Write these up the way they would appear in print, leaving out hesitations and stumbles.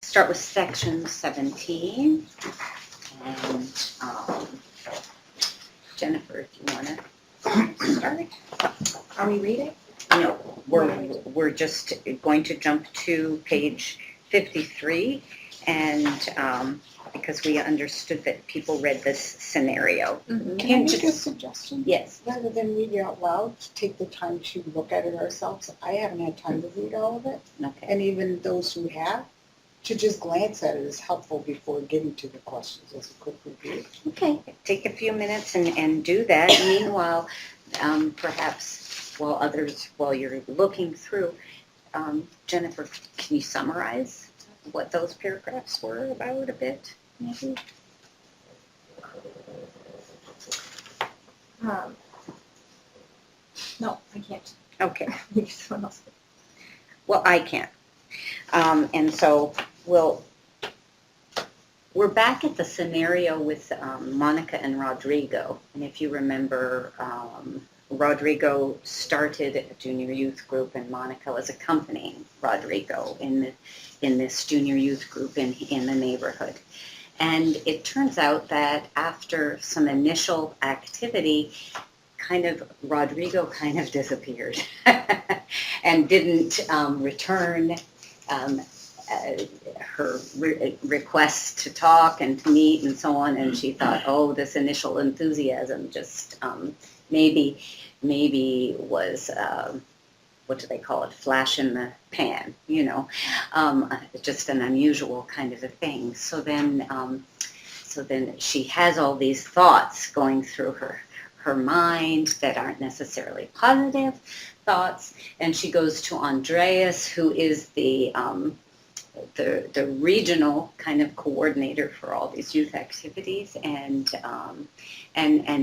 start with section 17. And Jennifer, if you want to start. Are we reading? No, we're just going to jump to page 53, and because we understood that people read this scenario. Can I make a suggestion? Yes. Rather than read it out loud, to take the time to look at it ourselves. I haven't had time to read all of it, Okay. and even those who have, to just glance at it is helpful before getting to the questions as a quick review. Okay. Take a few minutes and do that. Meanwhile, perhaps while you're looking through, Jennifer, can you summarize what those paragraphs were about a bit, maybe? No, I can't. Okay. Maybe someone else. Well, I can't. And so we're back at the scenario with Monica and Rodrigo. And if you remember, Rodrigo started a junior youth group, and Monica was accompanying Rodrigo in this junior youth group in the neighborhood. And it turns out that after some initial activity, Rodrigo kind of disappeared and didn't return her requests to talk and to meet and so on. And she thought, oh, this initial enthusiasm just maybe was, what do they call it, flash in the pan, just an unusual kind of a thing. So then she has all these thoughts going through her mind that aren't necessarily positive thoughts, and she goes to Andreas, who is the regional kind of coordinator for all these youth activities, and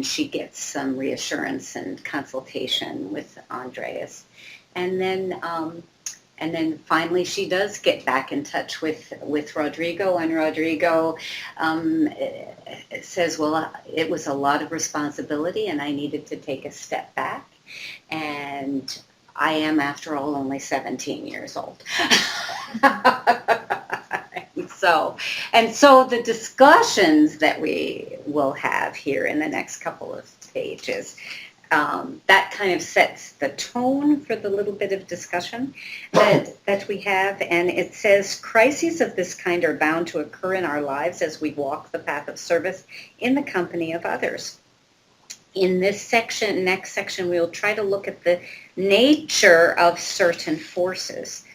she gets some reassurance and consultation with Andreas, and then finally she does get back in touch with Rodrigo, and Rodrigo says, well, it was a lot of responsibility and I needed to take a step back, and I am, after all, only 17 years old. So the discussions that we will have here in the next couple of pages, that kind of sets the tone for the little bit of discussion that we have. And it says, crises of this kind are bound to occur in our lives as we walk the path of service in the company of others. In this next section, we'll try to look at the nature of certain forces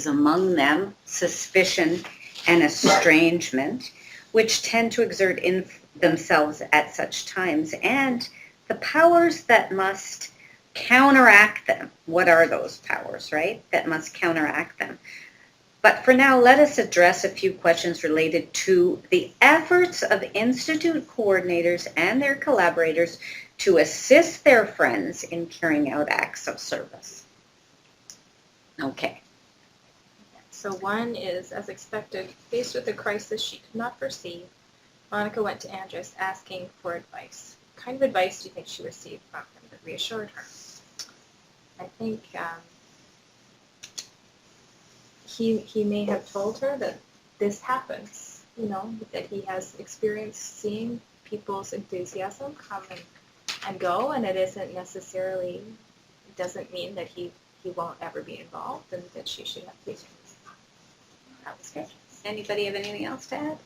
among them, suspicion and estrangement, which tend to exert in themselves at such times, and the powers that must counteract them. What are those powers, right? That must counteract them. But for now, let us address a few questions related to the efforts of Institute coordinators and their collaborators to assist their friends in carrying out acts of service. Okay. So one is, as expected, faced with a crisis she could not foresee, Monica went to Andres asking for advice. What kind of advice do you think she received from him that reassured her? I think he may have told her that this happens, that he has experienced seeing people's enthusiasm come and go, and it doesn't mean that he won't ever be involved, and that she should have patience. That was good. Anybody have anything else to add?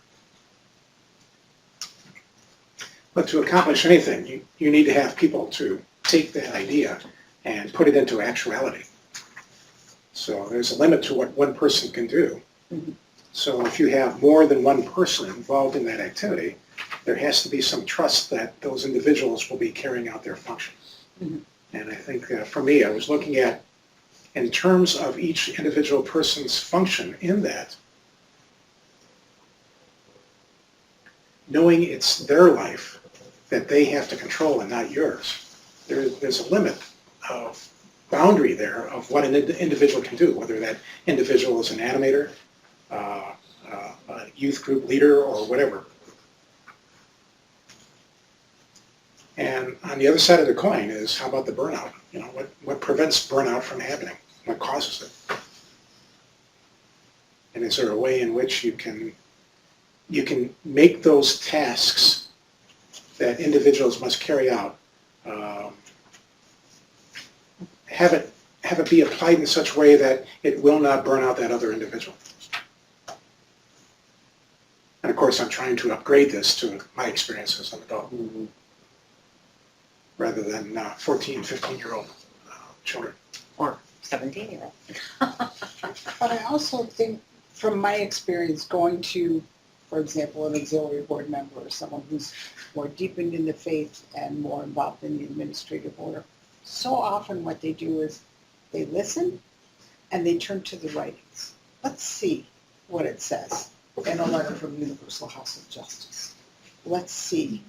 But to accomplish anything, you need to have people to take that idea and put it into actuality. So there's a limit to what one person can do. Mm-hmm. So if you have more than one person involved in that activity, there has to be some trust that those individuals will be carrying out their functions. Mm-hmm. And I think for me, I was looking at, in terms of each individual person's function in that, knowing it's their life that they have to control and not yours. There's a limit of boundary there of what an individual can do, whether that individual is an animator, a youth group leader, or whatever. And on the other side of the coin is, how about the burnout? What prevents burnout from happening? What causes it? is there a way in which you can make those tasks that individuals must carry out, have it be applied in such a way that it will not burn out that other individual? And of course, I'm trying to upgrade this to my experience as an adult, rather than 14, 15-year-old children. Or 17-year-old. But I also think, from my experience, going to, for example, an auxiliary board member or someone who's more deepened in the faith and more involved in the administrative order, so often what they do is they listen and they turn to the writings. Let's see what it says in a letter from Universal House of Justice. Let's see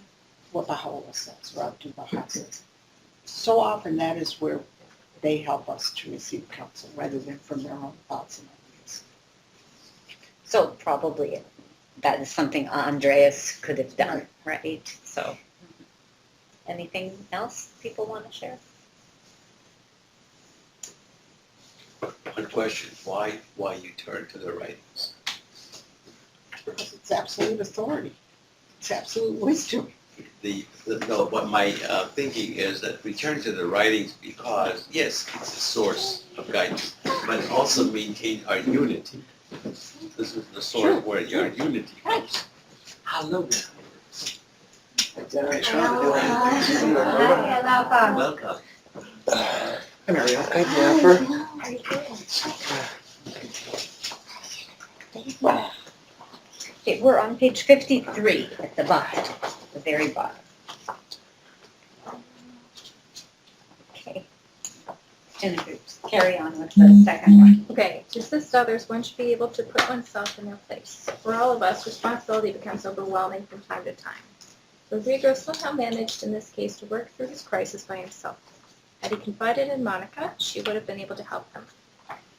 what Baha'i says, or Abdul Baha says. So often that is where they help us to receive counsel rather than from their own thoughts and ideas. So probably that is something Andreas could have done, right? So, anything else people want to share? One question, why you turn to the writings? Because it's absolute authority. It's absolute wisdom. No, what my thinking is that we turn to the writings because, yes, it's a source of guidance, but it also maintains our unity. This is the source where your unity comes. Hello there. Welcome. Hi, Marielle. Hi, Jennifer. Okay, we're on page 53 at the bottom, the very bottom. Okay. Jennifer, carry on with the second one. Okay, to assist others, one should be able to put oneself in their place. For all of us, responsibility becomes overwhelming from time to time. Rodrigo somehow managed in this case to work through his crisis by himself. Had he confided in Monica, she would have been able to help him.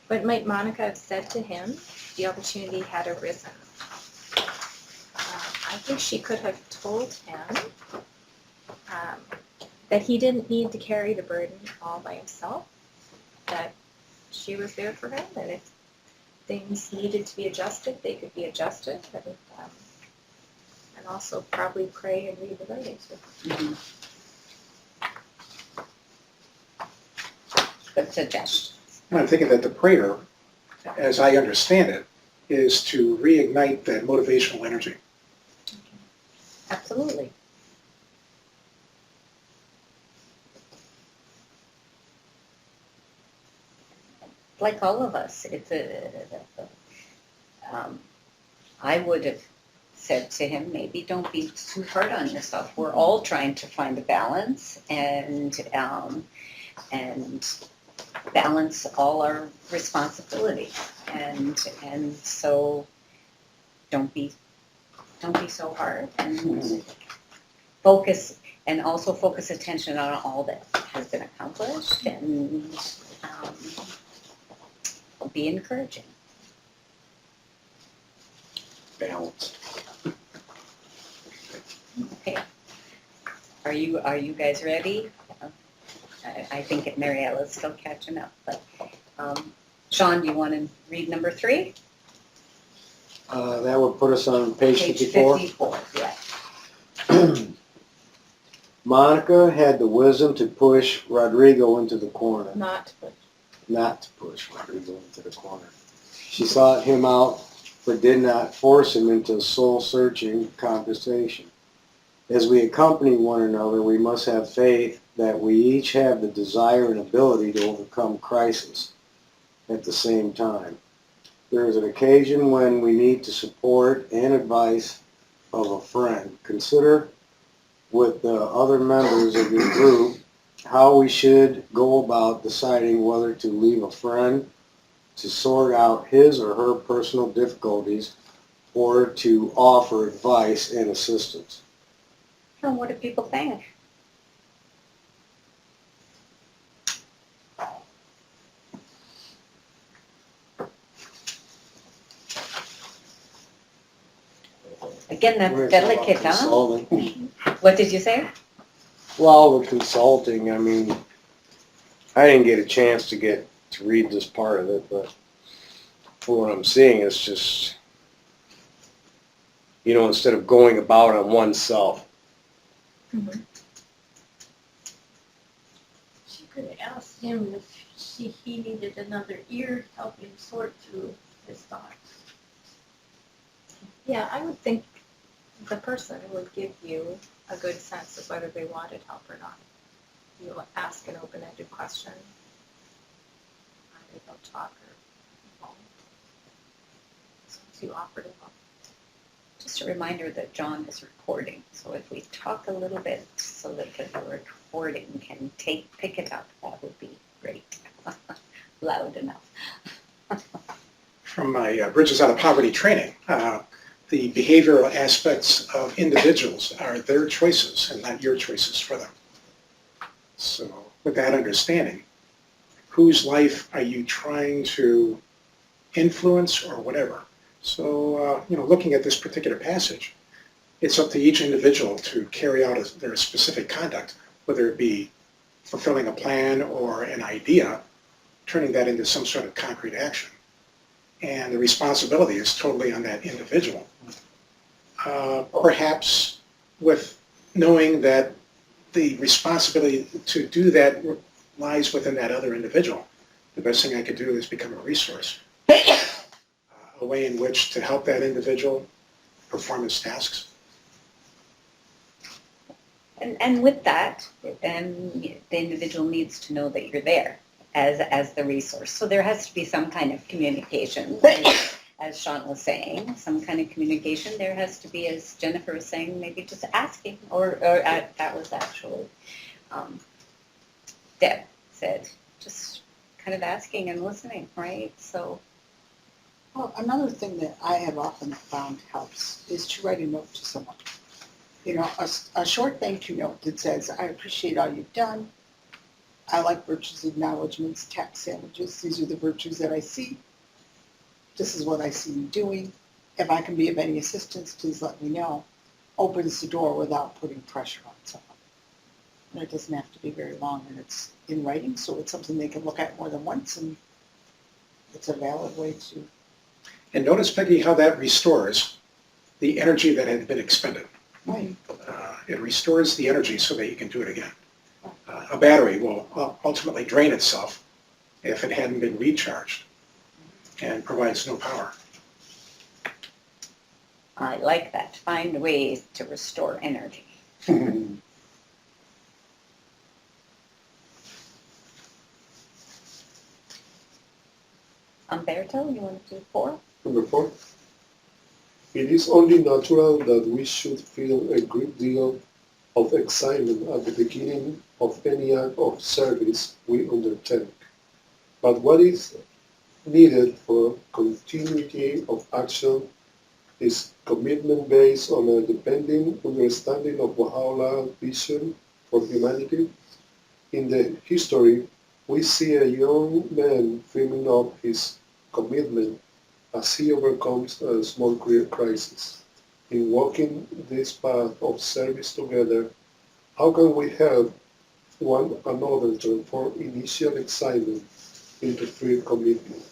What might Monica have said to him if the opportunity had arisen? I think she could have told him that he didn't need to carry the burden all by himself, that she was there for him, and if things needed to be adjusted, they could be adjusted, and also probably pray and read the writings with him. Good suggestion. I'm thinking that the prayer, as I understand it, is to reignite that motivational energy. Absolutely. Like all of us, I would have said to him, maybe don't be too hard on yourself. We're all trying to find a balance and balance all our responsibilities. And so don't be so hard, and focus attention on all that has been accomplished, and be encouraging. Balanced. Okay. Are you guys ready? I think Mariella's still catching up, but Sean, do you want to read number 3? That would put us on page 54. 54, yeah. Monica had the wisdom to push Rodrigo into the corner. Not Not to push Rodrigo into the corner. She sought him out, but did not force him into a soul-searching conversation. As we accompany one another, we must have faith that we each have the desire and ability to overcome crisis at the same time. There is an occasion when we need the support and advice of a friend. Consider with the other members of your group how we should go about deciding whether to leave a friend to sort out his or her personal difficulties or to offer advice and assistance. And what do people think? Again, that's delicate, huh? Consulting. What did you say? Well, with consulting, I mean, I didn't get a chance to read this part of it, but for what I'm seeing, it's just, instead of going about on oneself. She could ask him if he needed another ear to help him sort through his thoughts. Yeah, I would think the person would give you a good sense of whether they wanted help or not. You ask an open-ended question. Either they'll talk or they won't. As long as you offer to help. Just a reminder that John is recording, so if we talk a little bit so that the recording can pick it up, that would be great. Loud enough. From my Bridges Out of Poverty training, the behavioral aspects of individuals are their choices and not your choices for them. So with that understanding, whose life are you trying to influence or whatever? So, looking at this particular passage, it's up to each individual to carry out their specific conduct, whether it be fulfilling a plan or an idea, turning that into some sort of concrete action. And the responsibility is totally on that individual. Perhaps with knowing that the responsibility to do that lies within that other individual, the best thing I could do is become a resource. A way in which to help that individual perform his tasks. And with that, then the individual needs to know that you're there as the resource. So there has to be some kind of communication, as Sean was saying, some kind of communication. There has to be, as Jennifer was saying, maybe just asking, or that was actually Deb said, just kind of asking and listening, right? So. Well, another thing that I have often found helps is to write a note to someone. A short thank you note that says, I appreciate all you've done. I like virtues, acknowledgments, tax sandwiches. These are the virtues that I see. This is what I see you doing. If I can be of any assistance, please let me know. Opens the door without putting pressure on someone. And it doesn't have to be very long, and it's in writing, so it's something they can look at more than once, and it's a valid way to. And notice, Peggy, how that restores the energy that had been expended. Right. It restores the energy so that you can do it again. A battery will ultimately drain itself if it hadn't been recharged and provides no power. I like that. Find ways to restore energy. Umberto, you want to do 4? Number 4. It is only natural that we should feel a great deal of excitement at the beginning of any act of service we undertake. But what is needed for continuity of action is commitment based on a depending understanding of Baha'u'llah's vision for humanity. In the history, we see a young man filling up his commitment as he overcomes a small career crisis. In walking this path of service together, how can we help one another transform initial excitement into free commitment?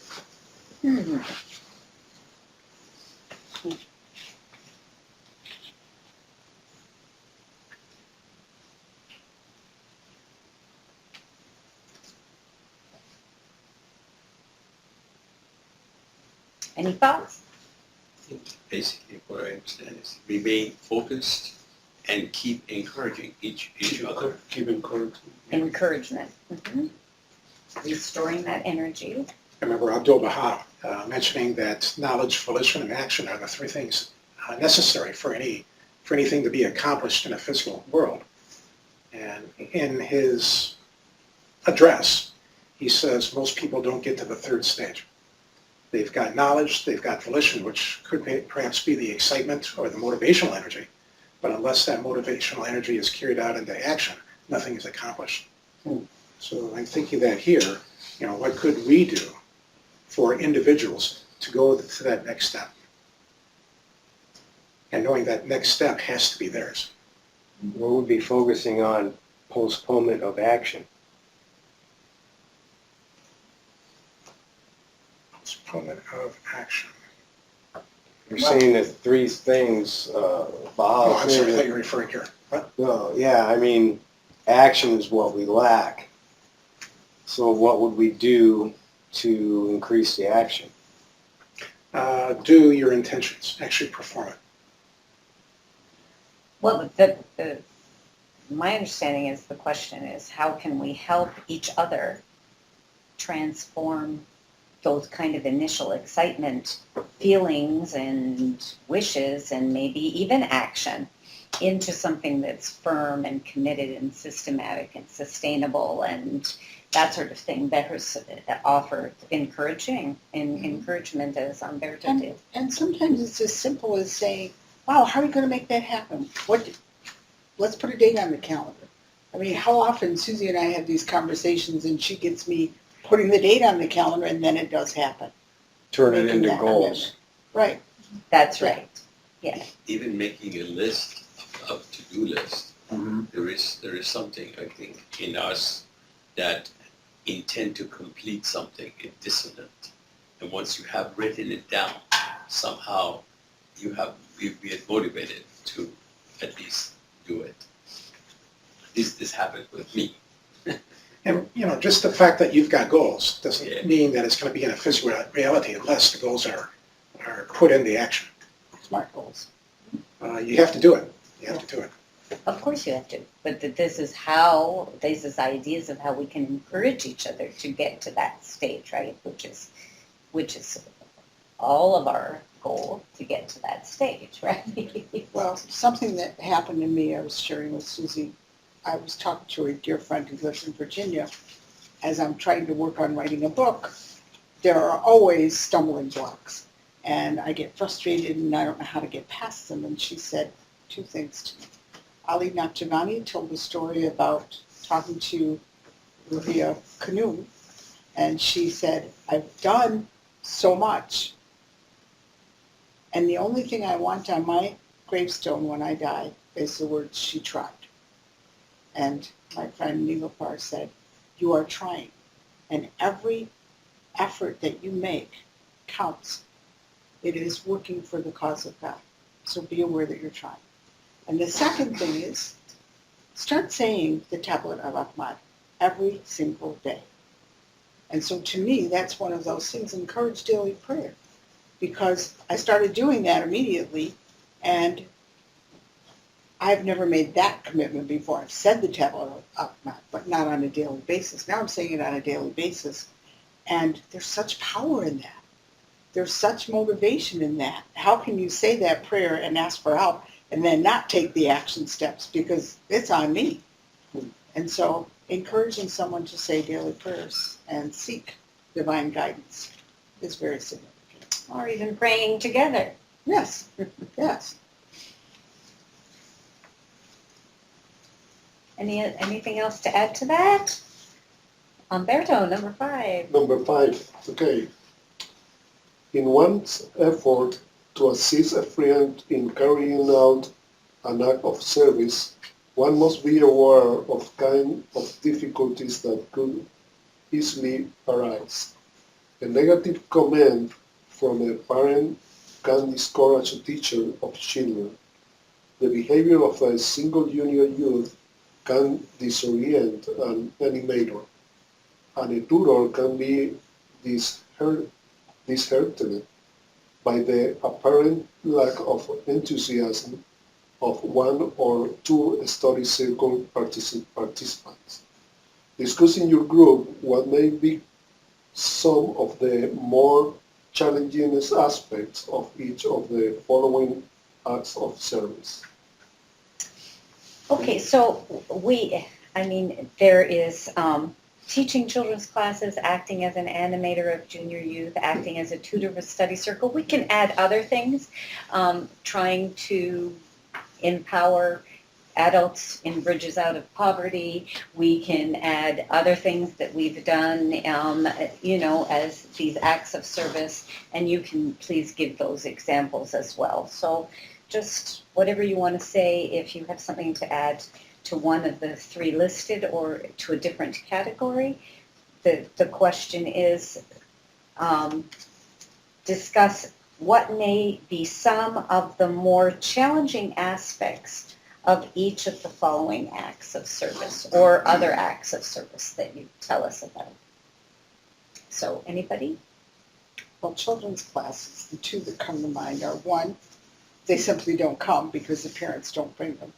Any thoughts? Basically, what I understand is remain focused and keep encouraging each other. Keep encouraging. Encouragement. Restoring that energy. I remember Abdul Baha mentioning that knowledge, volition, and action are the 3 things necessary for anything to be accomplished in a physical world. And in his address, he says most people don't get to the 3rd stage. They've got knowledge, they've got volition, which could perhaps be the excitement or the motivational energy. But unless that motivational energy is carried out into action, nothing is accomplished. So I'm thinking that here, what could we do for individuals to go to that next step? And knowing that next step has to be theirs. We would be focusing on postponement of action. Component of action. You're saying the three things, Oh, Baha'i I'm sorry, I thought you were referring here. What? well, yeah, I mean, action is what we lack. So what would we do to increase the action? Do your intentions, actually perform it. Well, my understanding is the question is how can we help each other transform those kind of initial excitement feelings and wishes and maybe even action into something that's firm and committed and systematic and sustainable and that sort of thing. Betters offer encouragement as Umberto did. And sometimes it's as simple as saying, wow, how are we going to make that happen? Let's put a date on the calendar. I mean, how often Susie and I have these conversations and she gets me putting the date on the calendar and then it does happen. Turn it Making into that goals. commitment. Right. That's right. Yeah. Even making a list of to-do list, Mm-hmm. there is something, I think, in us that intend to complete something in dissonant. And once you have written it down, somehow you get motivated to at least do it. This happened with me. And, just the fact that you've got goals doesn't Yeah. mean that it's going to be in a physical reality unless the goals are put into action. Smart goals. You have to do it. You have to do it. Of course you have to, but this is ideas of how we can encourage each other to get to that stage, right? Which is all of our goal to get to that stage, right? Well, something that happened to me, I was sharing with Susie. I was talking to a dear friend who lives in Virginia. As I'm trying to work on writing a book, there are always stumbling blocks. And I get frustrated and I don't know how to get past them. And she said two things to me. Ali Nakjavani told a story about talking to via canoe. And she said, I've done so much. And the only thing I want on my gravestone when I die is the words, she tried. And my friend Nilupar said, you are trying. And every effort that you make counts. It is working for the cause of God. So be aware that you're trying. And the second thing is, start saying the Tablet of Ahmad every single day. And so to me, that's one of those things, encourage daily prayer. Because I started doing that immediately, and I've never made that commitment before. I've said the Tablet of Ahmad, but not on a daily basis. Now I'm saying it on a daily basis. And there's such power in that. There's such motivation in that. How can you say that prayer and ask for help and then not take the action steps because it's on me? And so encouraging someone to say daily prayers and seek divine guidance is very significant. Or even praying together. Yes, yes. Anything else to add to that? Umberto, number 5. Number 5, okay. In one's effort to assist a friend in carrying out an act of service, one must be aware of kind of difficulties that could easily arise. A negative comment from a parent can discourage a teacher of children. The behavior of a single junior youth can disorient an animator, and a tutor can be disheartened by the apparent lack of enthusiasm of one or two study circle participants. Discuss in your group what may be some of the more challenging aspects of each of the following acts of service. Okay, so there is teaching children's classes, acting as an animator of junior youth, acting as a tutor of a study circle. We can add other things, trying to empower adults in Bridges Out of Poverty. We can add other things that we've done, as these acts of service, and you can please give those examples as well. So just whatever you want to say, if you have something to add to one of the 3 listed or to a different category. The question is, discuss what may be some of the more challenging aspects of each of the following acts of service or other acts of service that you tell us about. So, anybody? Well, children's classes, the two that come to mind are, one, they simply don't come because the parents don't bring them,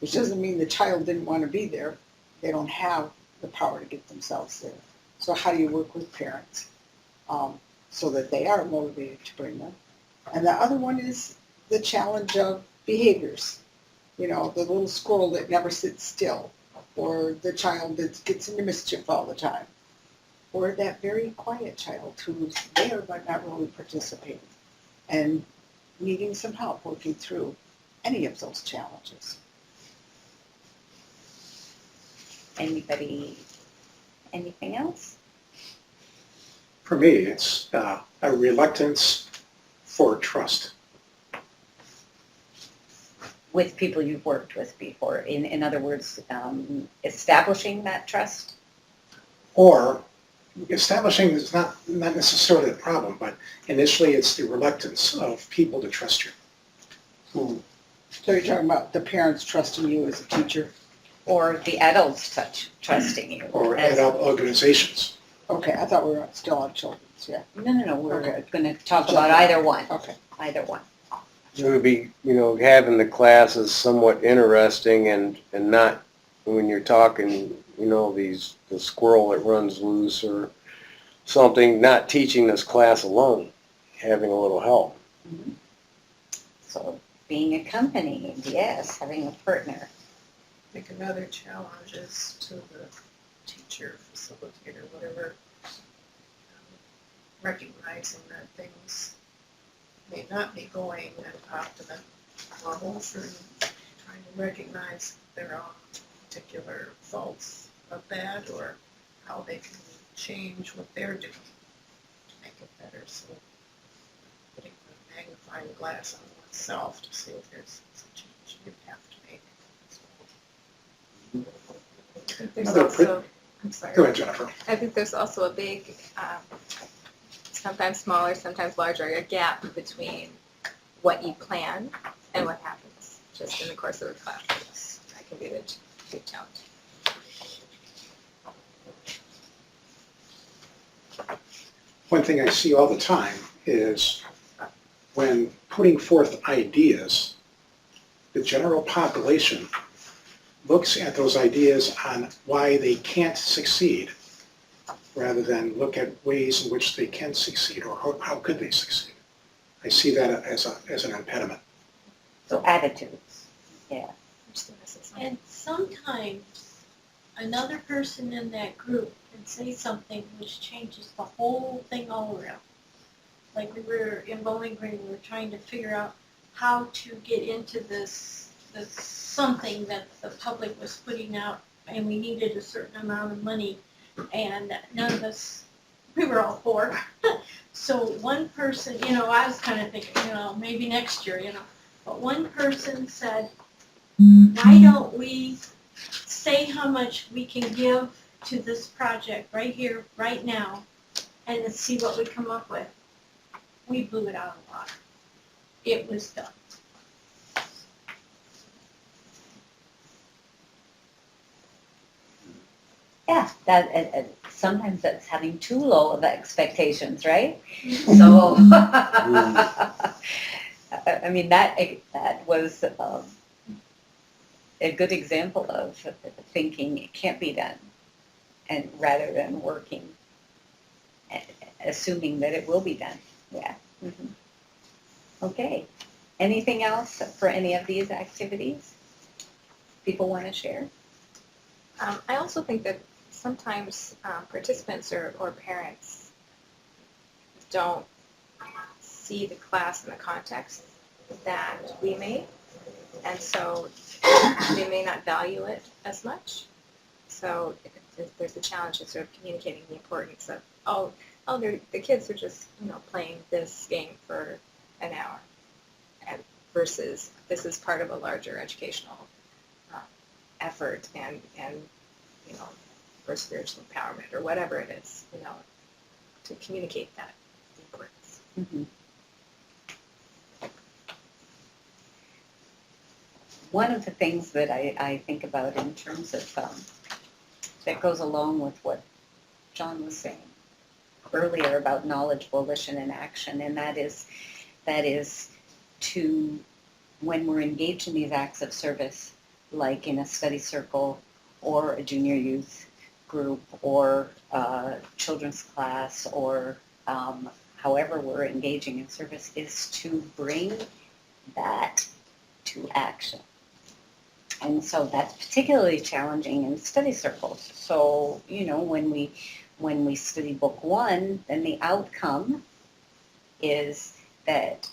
which doesn't mean the child didn't want to be there. They don't have the power to get themselves there. So how do you work with parents so that they are motivated to bring them? And the other one is the challenge of behaviors. You know, the little squirrel that never sits still, or the child that gets into mischief all the time, or that very quiet child who's there but not really participating, and needing some help working through any of those challenges. Anybody? Anything else? For me, it's a reluctance for trust. With people you've worked with before. In other words, establishing that trust? Or establishing is not necessarily the problem, but initially it's the reluctance of people to trust you. So you're talking about the parents trusting you as a teacher? Or the adults trusting you? Or as- adult organizations. Okay, I thought we were still on children's, yeah. No, we're Okay. going to talk about either one. Okay. Either one. It would be, having the classes somewhat interesting and not, when you're talking, the squirrel that runs loose or something, not teaching this class alone, having a little help. Mm-hmm. So being accompanied, yes, having a partner. I think another challenge is to the teacher, facilitator, whatever, recognizing that things may not be going at optimum levels and trying to recognize their own particular faults of that or how they can change what they're doing to make it better. So putting a magnifying glass on oneself to see if there's some change you have to make. I think there's Another also, I'm sorry. Go ahead, Jennifer. I think there's also a big, sometimes smaller, sometimes larger, a gap between what you plan and what happens just in the course of a class. That can be the big challenge. One thing I see all the time is when putting forth ideas, the general population looks at those ideas on why they can't succeed rather than look at ways in which they can succeed or how could they succeed. I see that as an impediment. So attitudes, yeah. And sometimes another person in that group can say something which changes the whole thing all around. Like we were in Bowling Green, we were trying to figure out how to get into this something that the public was putting out, and we needed a certain amount of money, and none of us, we were all poor. So one person, I was kind of thinking, maybe next year, but one person said, why don't we say how much we can give to this project right here, right now, and let's see what we come up with. We blew it out of the water. It was done. Yeah, sometimes that's having too low of expectations, right? So, I mean, that was a good example of thinking it can't be done, and rather than working, assuming that it will be done. Yeah. Mm-hmm. Okay. Anything else for any of these activities people want to share? I also think that sometimes participants or parents don't see the class in the context that we may, and so they may not value it as much. So there's a challenge of sort of communicating the importance of, the kids are just playing this game for an hour, and versus this is part of a larger educational effort and for spiritual empowerment or whatever it is, to communicate that importance. Mhm. One of the things that I think about in terms of, that goes along with what John was saying earlier about knowledge, volition, and action, and that is to, when we're engaged in these acts of service, like in a study circle or a junior youth group or children's class or however we're engaging in service, is to bring that to action. And so that's particularly challenging in study circles. So, you know, when we study book one, then the outcome is that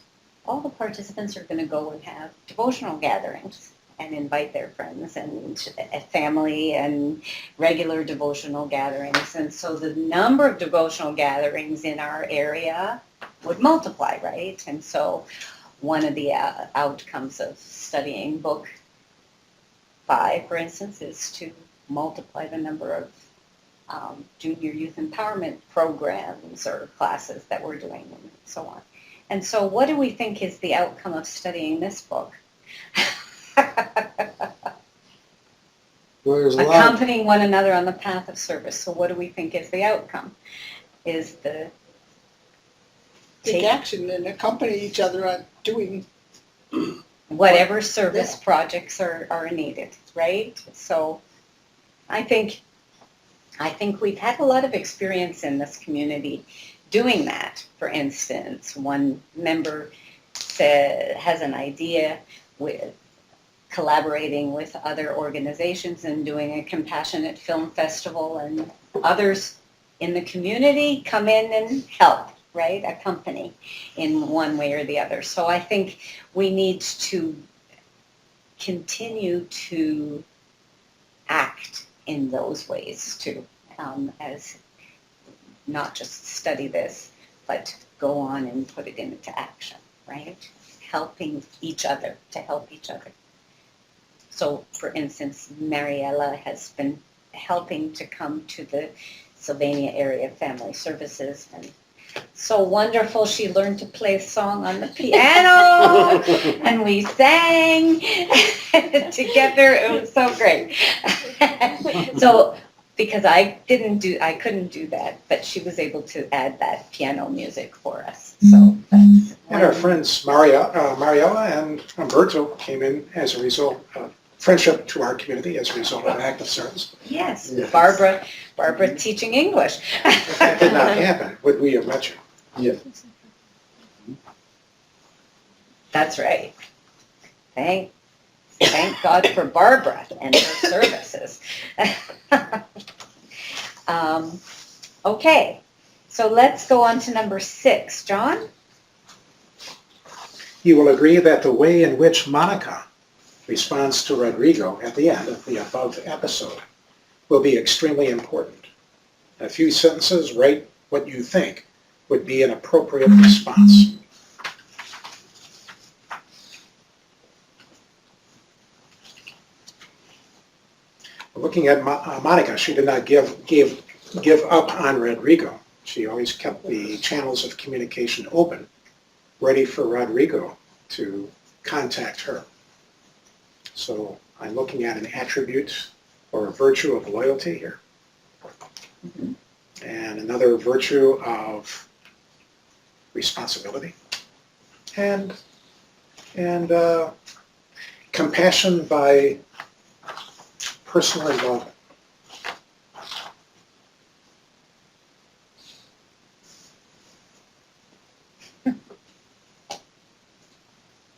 all the participants are going to go and have devotional gatherings and invite their friends and family and regular devotional gatherings. And so the number of devotional gatherings in our area would multiply, right? And so one of the outcomes of studying book 5, for instance, is to multiply the number of junior youth empowerment programs or classes that we're doing and so on. And so what do we think is the outcome of studying this book? Well, there's a lot. Accompanying one another on the path of service. So what do we think is the outcome? Is the Take action and accompany each other on doing. whatever service projects are needed, right? So I think we've had a lot of experience in this community doing that. For instance, one member has an idea with collaborating with other organizations and doing a compassionate film festival, and others in the community come in and help, right? Accompany in one way or the other. So I think we need to continue to act in those ways too, as not just study this, but go on and put it into action, right? Helping each other to help each other. So, for instance, Mariella has been helping to come to the Sylvania area family services, and so wonderful. She learned to play a song on the piano, and we sang together. It was so great. So, because I couldn't do that, but she was able to add that piano music for us. So that's And our friends Mariella and Umberto came in as a result of friendship to our community as a result of an act of service. yes, Yes. Barbara teaching English. If that did not happen, would we have met you? Yeah. That's right. Thank God for Barbara and her services. Okay, so let's go on to number 6. John? You will agree that the way in which Monica responds to Rodrigo at the end of the above episode will be extremely important. In a few sentences, write what you think would be an appropriate response. Looking at Monica, she did not give up on Rodrigo. She always kept the channels of communication open, ready for Rodrigo to contact her. So I'm looking at an attribute or a virtue of loyalty here. Mm-hmm. And another virtue of responsibility. And compassion by personal involvement.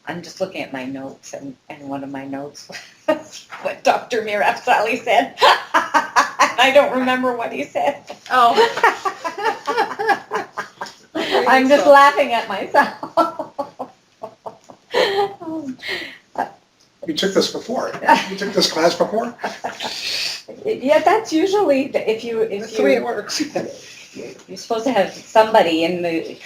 I'm just looking at my notes, and one of my notes was what Dr. Mirafsali said. I don't remember what he said. Oh. I'm just laughing at myself. You took this before. You took this class before? Yeah, that's usually if you That's the way it works. you're supposed to have somebody in the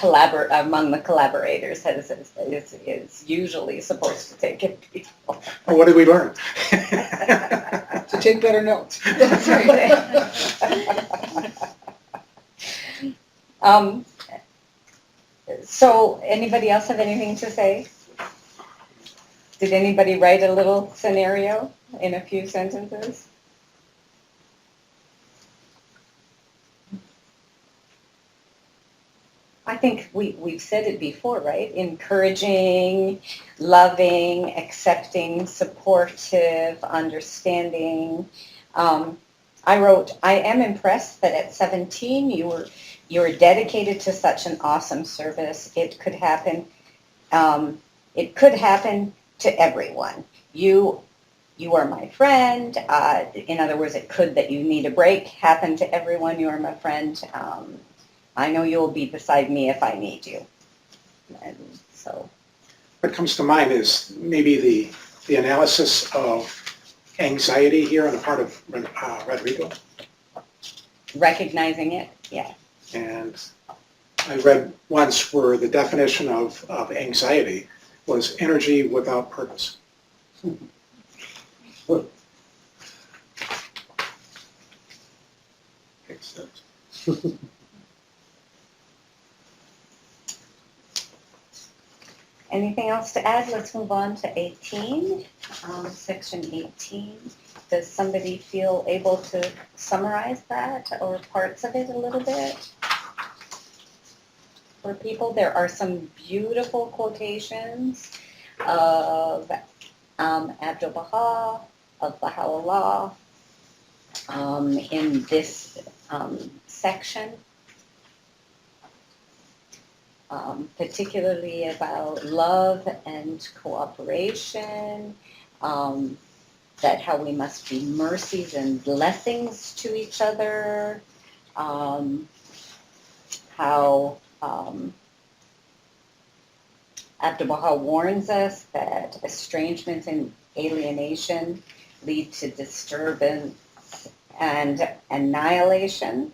among the collaborators is usually supposed to take it. Well, what did we learn? To take better notes. That's right. So anybody else have anything to say? Did anybody write a little scenario in a few sentences? I think we've said it before, right? Encouraging, loving, accepting, supportive, understanding. I wrote, I am impressed that at 17 you were dedicated to such an awesome service. It could happen. It could happen to everyone. You are my friend. In other words, it could that you need a break happen to everyone. You are my friend. I know you'll be beside me if I need you. And so, What comes to mind is maybe the analysis of anxiety here on the part of Rodrigo. recognizing it, yeah. And I read once where the definition of anxiety was energy without purpose. Makes sense. Anything else to add? Let's move on to 18, section 18. Does somebody feel able to summarize that or parts of it a little bit? For people, there are some beautiful quotations of Abdu'l-Baha, of Baha'u'llah, in this section. Particularly about love and cooperation, that how we must be mercies and blessings to each other, how Abdu'l-Baha warns us that estrangement and alienation lead to disturbance and annihilation.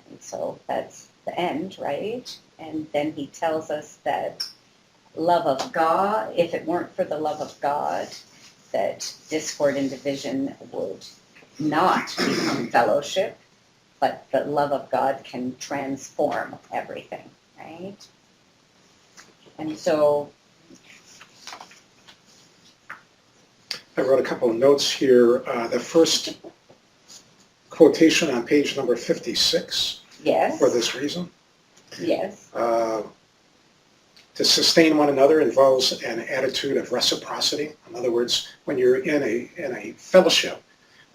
And so that's the end, right? And then he tells us that love of God, if it weren't for the love of God, that discord and division would not become fellowship, but the love of God can transform everything, right? And so I wrote a couple of notes here. The first quotation on page number 56 yes, for this reason. yes, To sustain one another involves an attitude of reciprocity. In other words, when you're in a fellowship,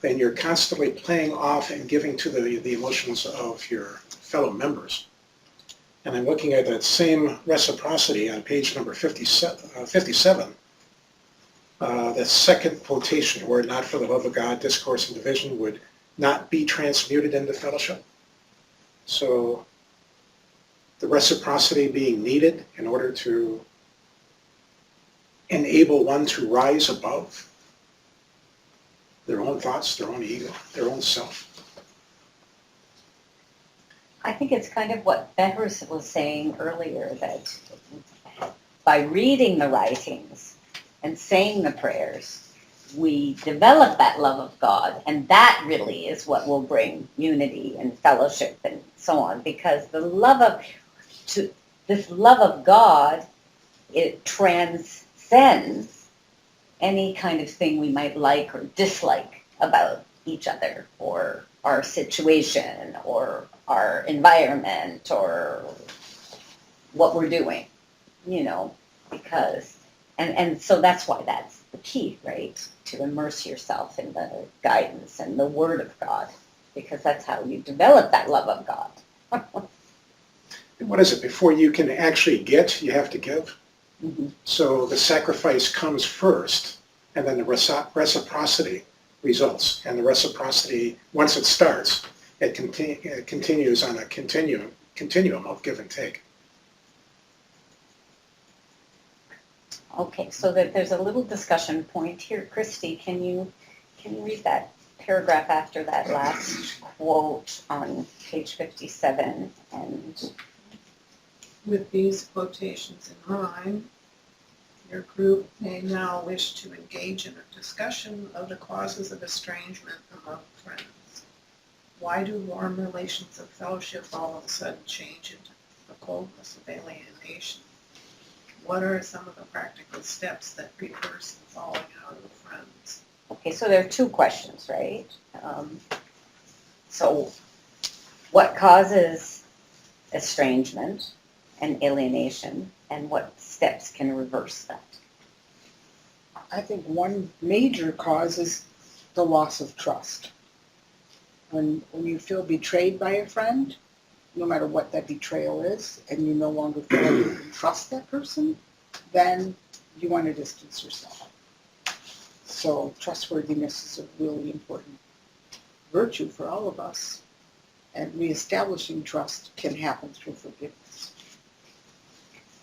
then you're constantly playing off and giving to the emotions of your fellow members. And I'm looking at that same reciprocity on page number 57. The second quotation, were it not for the love of God, discourse and division would not be transmuted into fellowship. So the reciprocity being needed in order to enable one to rise above their own thoughts, their own ego, their own self. I think it's kind of what Behrs was saying earlier, that by reading the writings and saying the prayers, we develop that love of God, and that really is what will bring unity and fellowship and so on, because this love of God, it transcends any kind of thing we might like or dislike about each other or our situation or our environment or what we're doing, because, and so that's why that's the key, right? To immerse yourself in the guidance and the Word of God, because that's how you develop that love of God. What is it? Before you can actually get, you have to give. Mm-hmm. So the sacrifice comes first, and then the reciprocity results. And the reciprocity, once it starts, it continues on a continuum of give and take. Okay, so that there's a little discussion point here. Christy, can you read that paragraph after that last quote on page 57? And With these quotations in mind, your group may now wish to engage in a discussion of the causes of estrangement among friends. Why do warm relations of fellowship all of a sudden change into the coldness of alienation. What are some of the practical steps that reverse the falling out of friends? Okay, so there are two questions, right? So what causes estrangement and alienation, and what steps can reverse that? I think one major cause is the loss of trust. When you feel betrayed by a friend, no matter what that betrayal is, and you no longer feel like you can trust that person, then you want to distance yourself. So trustworthiness is a really important virtue for all of us. And reestablishing trust can happen through forgiveness.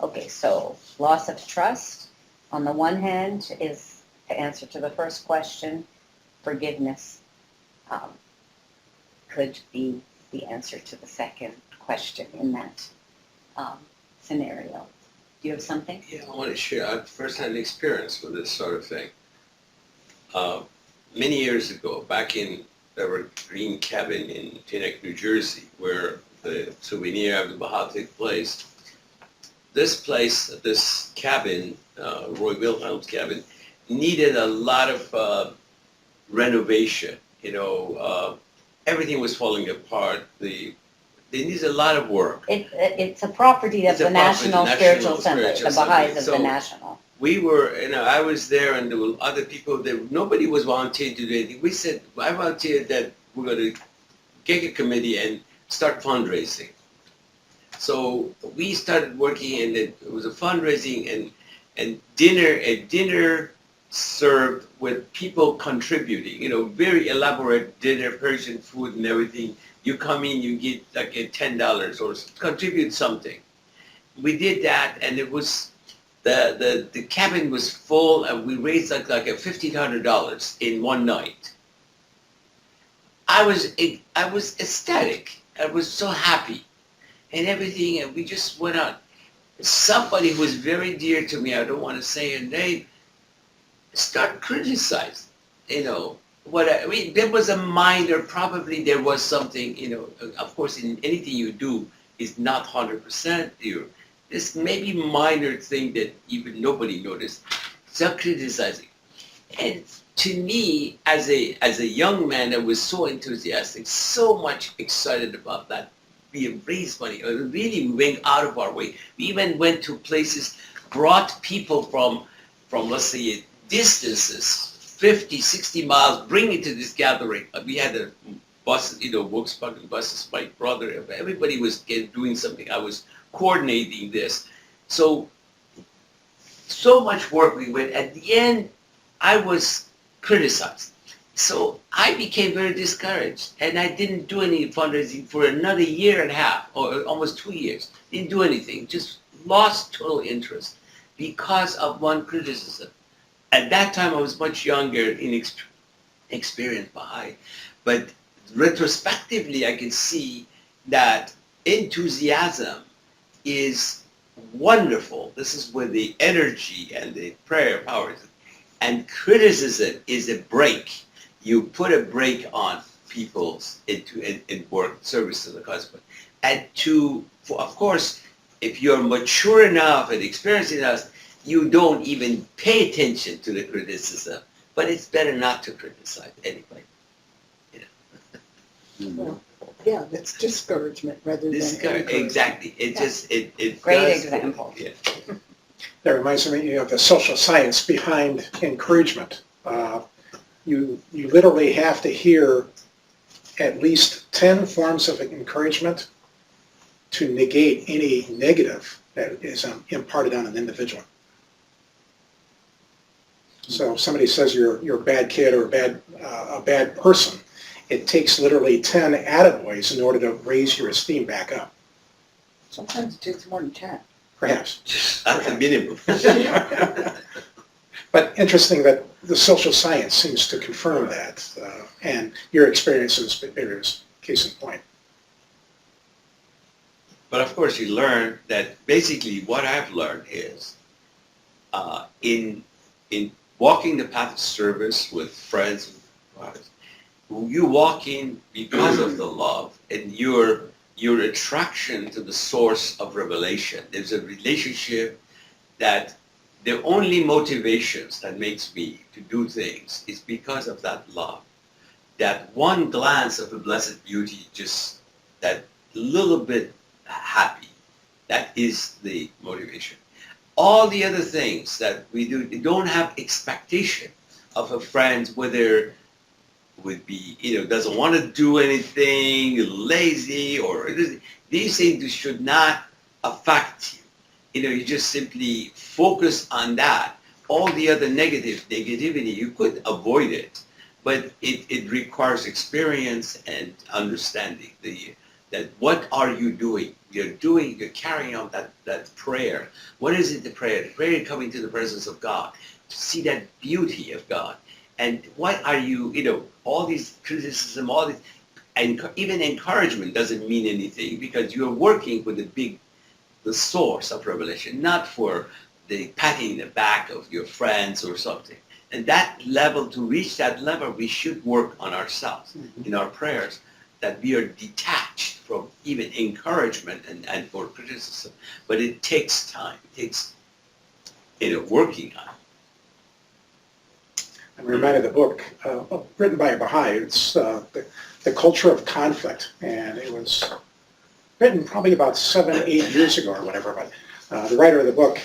Okay, so loss of trust, on the one hand, is the answer to the first question. Forgiveness could be the answer to the second question in that scenario. Do you have something? Yeah, I want to share. I have first-hand experience with this sort of thing. Many years ago, back in the Green Cabin in Teaneck, New Jersey, where the souvenir of the Baha'i took place, this cabin, Roy Wilhelm's cabin, needed a lot of renovation. Everything was falling apart. They needed a lot of work. It's a property of It's a the property, National Spiritual Center, Spiritual the Baha'is Center. of So the National. We were, I was there, and there were other people there. Nobody was volunteering to do anything. We said, I volunteered that we're going to get a committee and start fundraising. So we started working, and it was a fundraising and dinner served with people contributing, very elaborate dinner, Persian food and everything. You come in, you get like $10 or contribute something. We did that, and it was, the cabin was full, and we raised like $1,500 in one night. I was ecstatic. I was so happy and everything, and we just went on. Somebody who was very dear to me, I don't want to say her name, start criticizing, there was a minor, probably there was something, of course in anything you do is not 100%, this maybe minor thing that even nobody noticed, start criticizing. And to me, as a young man that was so enthusiastic, so much excited about that, we raised money, really went out of our way. We even went to places, brought people from let's say, distances, 50, 60 miles, bring it to this gathering. We had a bus, Volkswagen buses, my brother, everybody was doing something. I was coordinating this. So much work we went. At the end, I was criticized. So I became very discouraged, and I didn't do any fundraising for another year and a half, or almost 2 years. Didn't do anything, just lost total interest because of one criticism. At that time, I was much younger, inexperienced Baha'i, but retrospectively, I can see that enthusiasm is wonderful. This is where the energy and the prayer power is. And criticism is a brake. You put a brake on people's in work service to the customer. And of course, if you're mature enough and experienced enough, you don't even pay attention to the criticism. But it's better not to criticize anybody. Well, yeah, that's discouragement rather than encouragement. Exactly. It Great does, example. Yeah. That reminds me of the social science behind encouragement. You literally have to hear at least 10 forms of encouragement to negate any negative that is imparted on an individual. So if somebody says you're a bad kid or a bad person, it takes literally 10 attaboys in order to raise your esteem back up. Sometimes it takes more than 10. Perhaps. That's the minimum. But interesting that the social science seems to confirm that, and your experiences is case in point. But of course, you learn that basically what I've learned is in walking the path of service with friends, you walk in because of the love, and you're your attraction to the source of revelation. There's a relationship that the only motivations that makes me to do things is because of that love. That one glance of the blessed beauty, just that little bit happy, that is the motivation. All the other things that we do, they don't have expectation of a friend, whether would be, doesn't want to do anything, lazy, or these things should not affect you. You just simply focus on that. All the other negativity, you could avoid it, but it requires experience and understanding. That what are you doing? You're carrying out that prayer. What is it, the prayer? The prayer is coming to the presence of God, to see that beauty of God. And what are you, all these criticism, all this, and even encouragement doesn't mean anything because you're working with the source of revelation, not for the patting the back of your friends or something. And that level, to reach that level, we should work on ourselves in our prayers, that we are detached from even encouragement and for criticism. But it takes time. It takes working on it. I'm reminded of the book written by a Baha'i. It's the Culture of Conflict, and it was written probably about 7-8 years ago or whatever. But the writer of the book,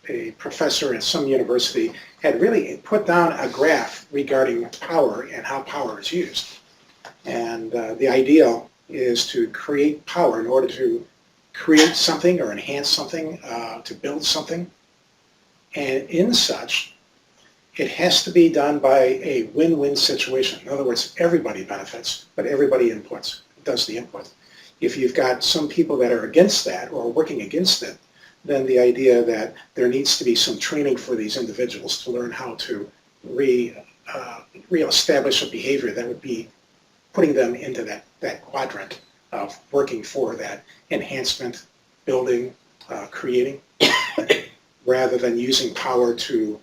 a professor at some university, had really put down a graph regarding power and how power is used. And the ideal is to create power in order to create something or enhance something, to build something. And in such, it has to be done by a win-win situation. In other words, everybody benefits, but everybody does the input. If you've got some people that are against that or working against it, then the idea that there needs to be some training for these individuals to learn how to reestablish a behavior that would be putting them into that quadrant of working for that enhancement, building, creating, rather than using power to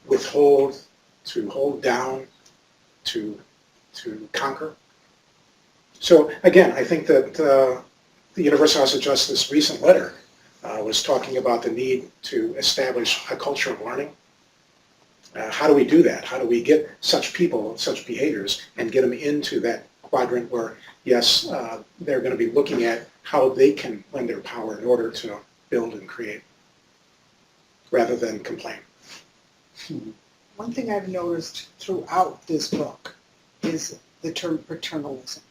withhold, to hold down, to conquer. So again, I think that the Universal House of Justice recent letter was talking about the need to establish a culture of learning. How do we do that? How do we get such people, such behaviors, and get them into that quadrant where, yes, they're going to be looking at how they can lend their power in order to build and create, rather than complain. One thing I've noticed throughout this book is the term paternalism.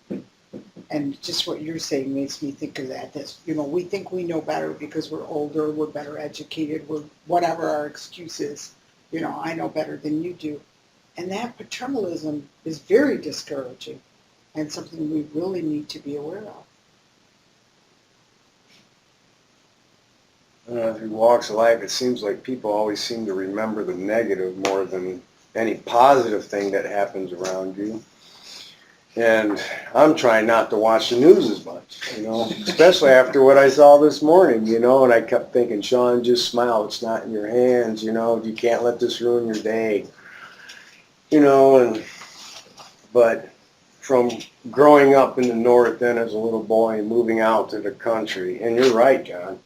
And just what you're saying makes me think of that. We think we know better because we're older, we're better educated, we're whatever our excuse is. I know better than you do. And that paternalism is very discouraging and something we really need to be aware of. Through walks of life, it seems like people always seem to remember the negative more than any positive thing that happens around you. And I'm trying not to watch the news as much, especially after what I saw this morning, and I kept thinking, Sean, just smile, it's not in your hands, you can't let this ruin your day, but from growing up in the north then as a little boy and moving out to the country, and you're right, John,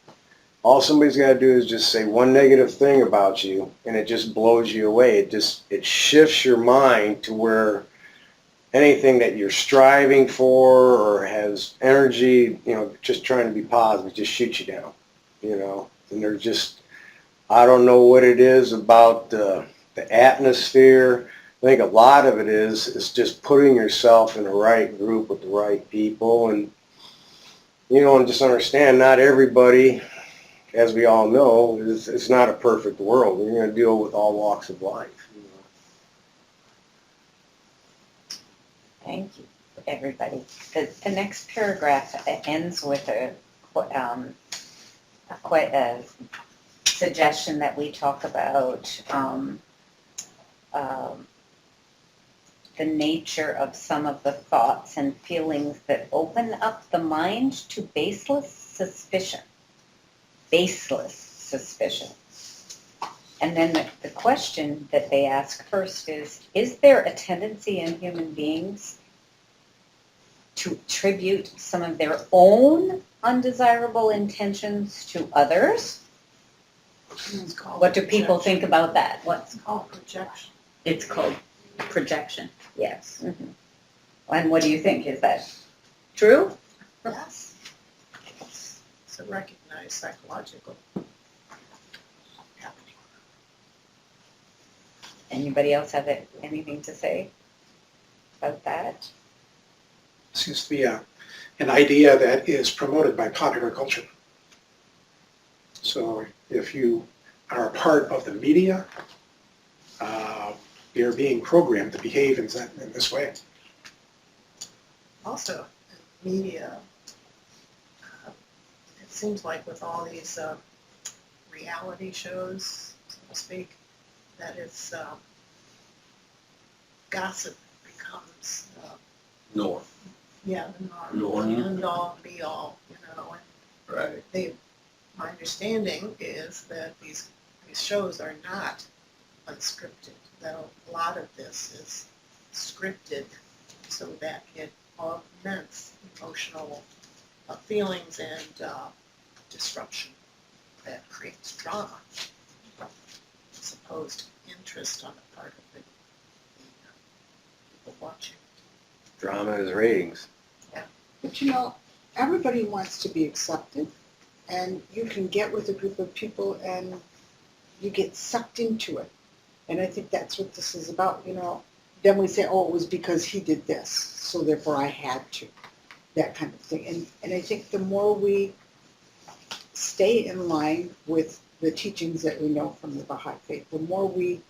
all somebody's got to do is just say one negative thing about you, and it just blows you away. It shifts your mind to where anything that you're striving for or has energy, just trying to be positive, just shoots you down, And there's just, I don't know what it is about the atmosphere. I think a lot of it is just putting yourself in the right group with the right people, and and just understand not everybody, as we all know, it's not a perfect world. You're going to deal with all walks of life. Thank you, everybody. The next paragraph ends with a suggestion that we talk about the nature of some of the thoughts and feelings that open up the mind to baseless suspicion. Baseless suspicion. And then the question that they ask first is there a tendency in human beings to attribute some of their own undesirable intentions to others. It's called What do people projection. think about that? What's It's called projection. It's called projection, yes. Mhm. And what do you think? Is that true? Yes. It's a recognized psychological happening. Anybody else have anything to say about that? Seems to be an idea that is promoted by popular culture. So if you are a part of the media, you're being programmed to behave in this way. Also, in media, it seems like with all these reality shows, so to speak, that it's gossip becomes Norm. the Norm. the end all be all, you know. And Right. my understanding is that these shows are not unscripted. That a lot of this is scripted so that it augments emotional feelings and disruption that creates drama, as opposed to interest on the part of the people watching. Drama is ratings. But you know, everybody wants to be accepted, and you can get with a group of people and you get sucked into it. And I think that's what this is about, you know. Then we say, oh, it was because he did this, so therefore I had to. That kind of thing. And I think the more we stay in line with the teachings that we know from the Baha'i faith, the more we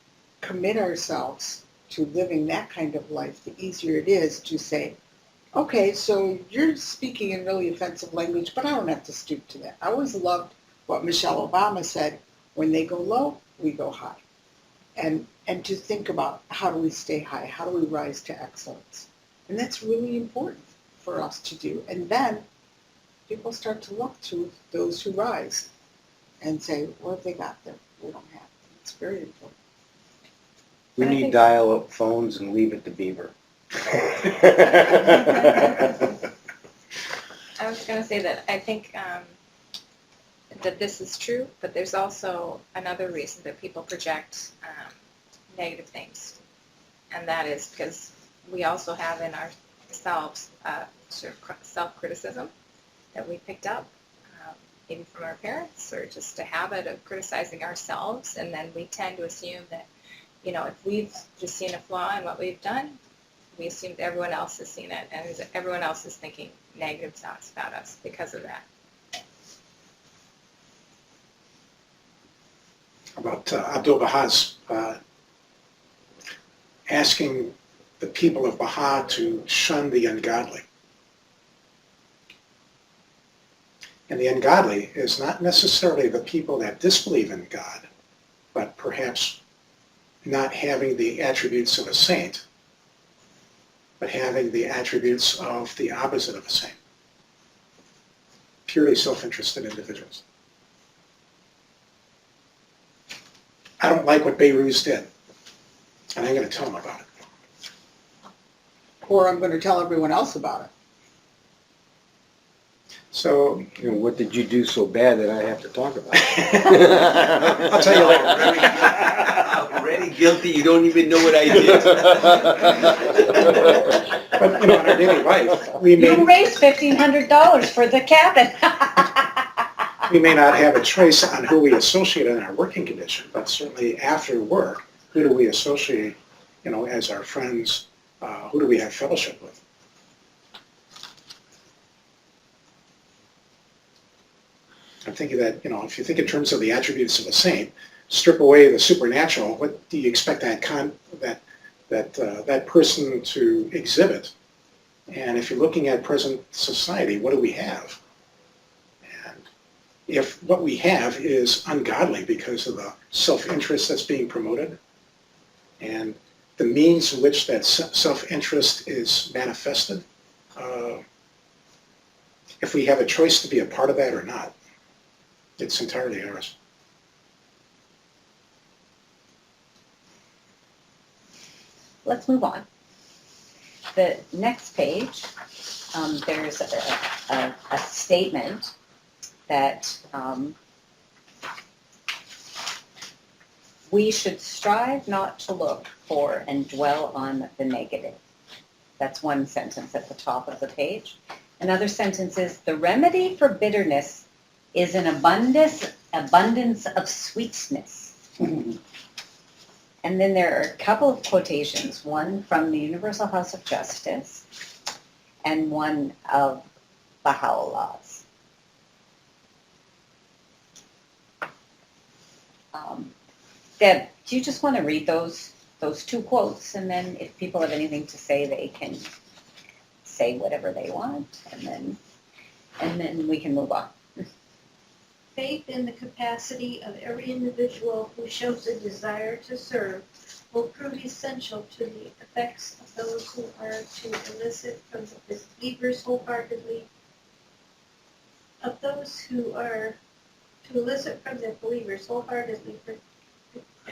commit ourselves to living that kind of life, the easier it is to say, okay, so you're speaking in really offensive language, but I don't have to stoop to that. I always loved what Michelle Obama said, when they go low, we go high. And to think about how do we stay high, how do we rise to excellence. And that's really important for us to do. And then people start to look to those who rise and say, what have they got that we don't have? It's very important. We And I need think- dial-up phones and leave it to Beaver. I was going to say that I think that this is true, but there's also another reason that people project negative things, and that is because we also have in ourselves sort of self-criticism that we picked up, maybe from our parents, or just a habit of criticizing ourselves, and then we tend to assume that, you know, if we've just seen a flaw in what we've done, we assume that everyone else has seen it, and everyone else is thinking negative thoughts about us because of that. About Abdu'l-Baha's asking the people of Baha to shun the ungodly. And the ungodly is not necessarily the people that disbelieve in God, but perhaps not having the attributes of a saint, but having the attributes of the opposite of a saint. Purely self-interested individuals. I don't like what Beirut did, and I'm going to tell them about it. Or I'm going to tell everyone else about it. So, You know, what did you do so bad that I have to talk about I'll tell you later. Already guilty, you don't even know what I did. But, you know, in our daily life, we You may, raised $1,500 for the cabin. we may not have a choice on who we associate in our working condition, but certainly after work, who do we associate, you know, as our friends, who do we have fellowship with? I'm thinking that, you know, if you think in terms of the attributes of a saint, strip away the supernatural, what do you expect that person to exhibit? And if you're looking at present society, what do we have? And if what we have is ungodly because of the self-interest that's being promoted, and the means in which that self-interest is manifested, if we have a choice to be a part of that or not, it's entirely ours. Let's move on. The next page there's a statement that we should strive not to look for and dwell on the negative. That's one sentence at the top of the page. Another sentence is, the remedy for bitterness is an abundance of sweetness. And then there are a couple of quotations, one from the Universal House of Justice and one of Baha'u'llah's. Deb, do you just want to read those two quotes, and then if people have anything to say, they can say whatever they want, and then we can move on. Faith in the capacity of every individual who shows a desire to serve will prove essential to the effects of those who are to elicit from the believers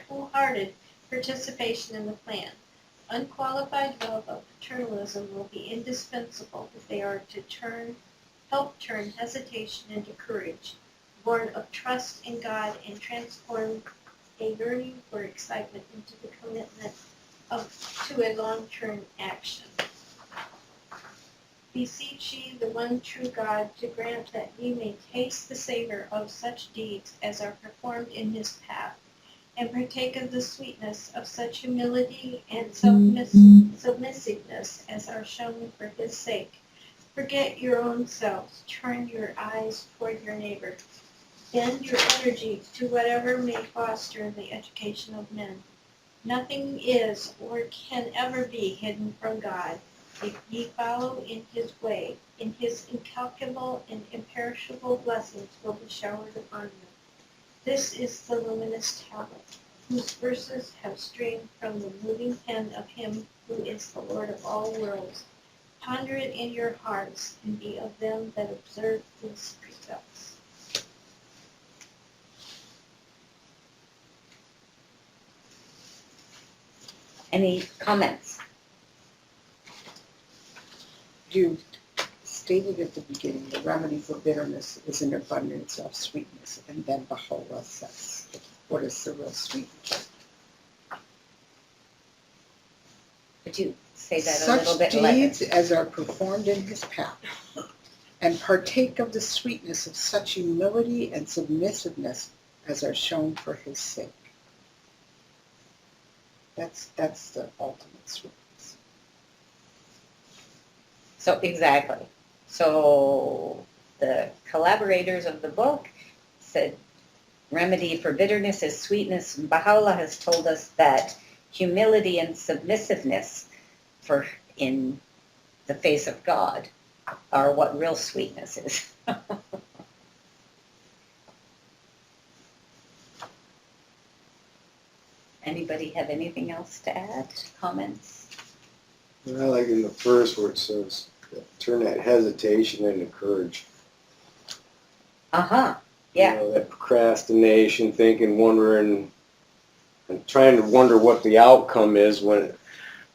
wholehearted participation in the plan. Unqualified love of paternalism will be indispensable if they are to help turn hesitation into courage, born of trust in God, and transform a yearning for excitement into the commitment to a long-term action. Beseech ye the one true God to grant that ye may taste the savor of such deeds as are performed in his path, and partake of the sweetness of such humility and submissiveness as are shown for his sake. Forget your own selves, turn your eyes toward your neighbor. Bend your energies to whatever may foster the education of men. Nothing is or can ever be hidden from God. If ye follow in his way, in his incalculable and imperishable blessings will be showered upon you. This is the luminous tablet, whose verses have streamed from the moving pen of him who is the Lord of all worlds. Ponder it in your hearts, and be of them that observe these precepts. Any comments? You stated at the beginning, the remedy for bitterness is an abundance of sweetness, and then Baha'u'llah says, what is the real sweetness? Could you say that a little bit? Such deeds as are performed in his path, and partake of the sweetness of such humility and submissiveness as are shown for his sake. That's the ultimate sweetness. So exactly. So the collaborators of the book said remedy for bitterness is sweetness. And Baha'u'llah has told us that humility and submissiveness in the face of God are what real sweetness is. Anybody have anything else to add? Comments? I like in the first where it says, turn that hesitation into courage. Uh-huh. Yeah. You know, that procrastination, thinking, wondering, and trying to wonder what the outcome is when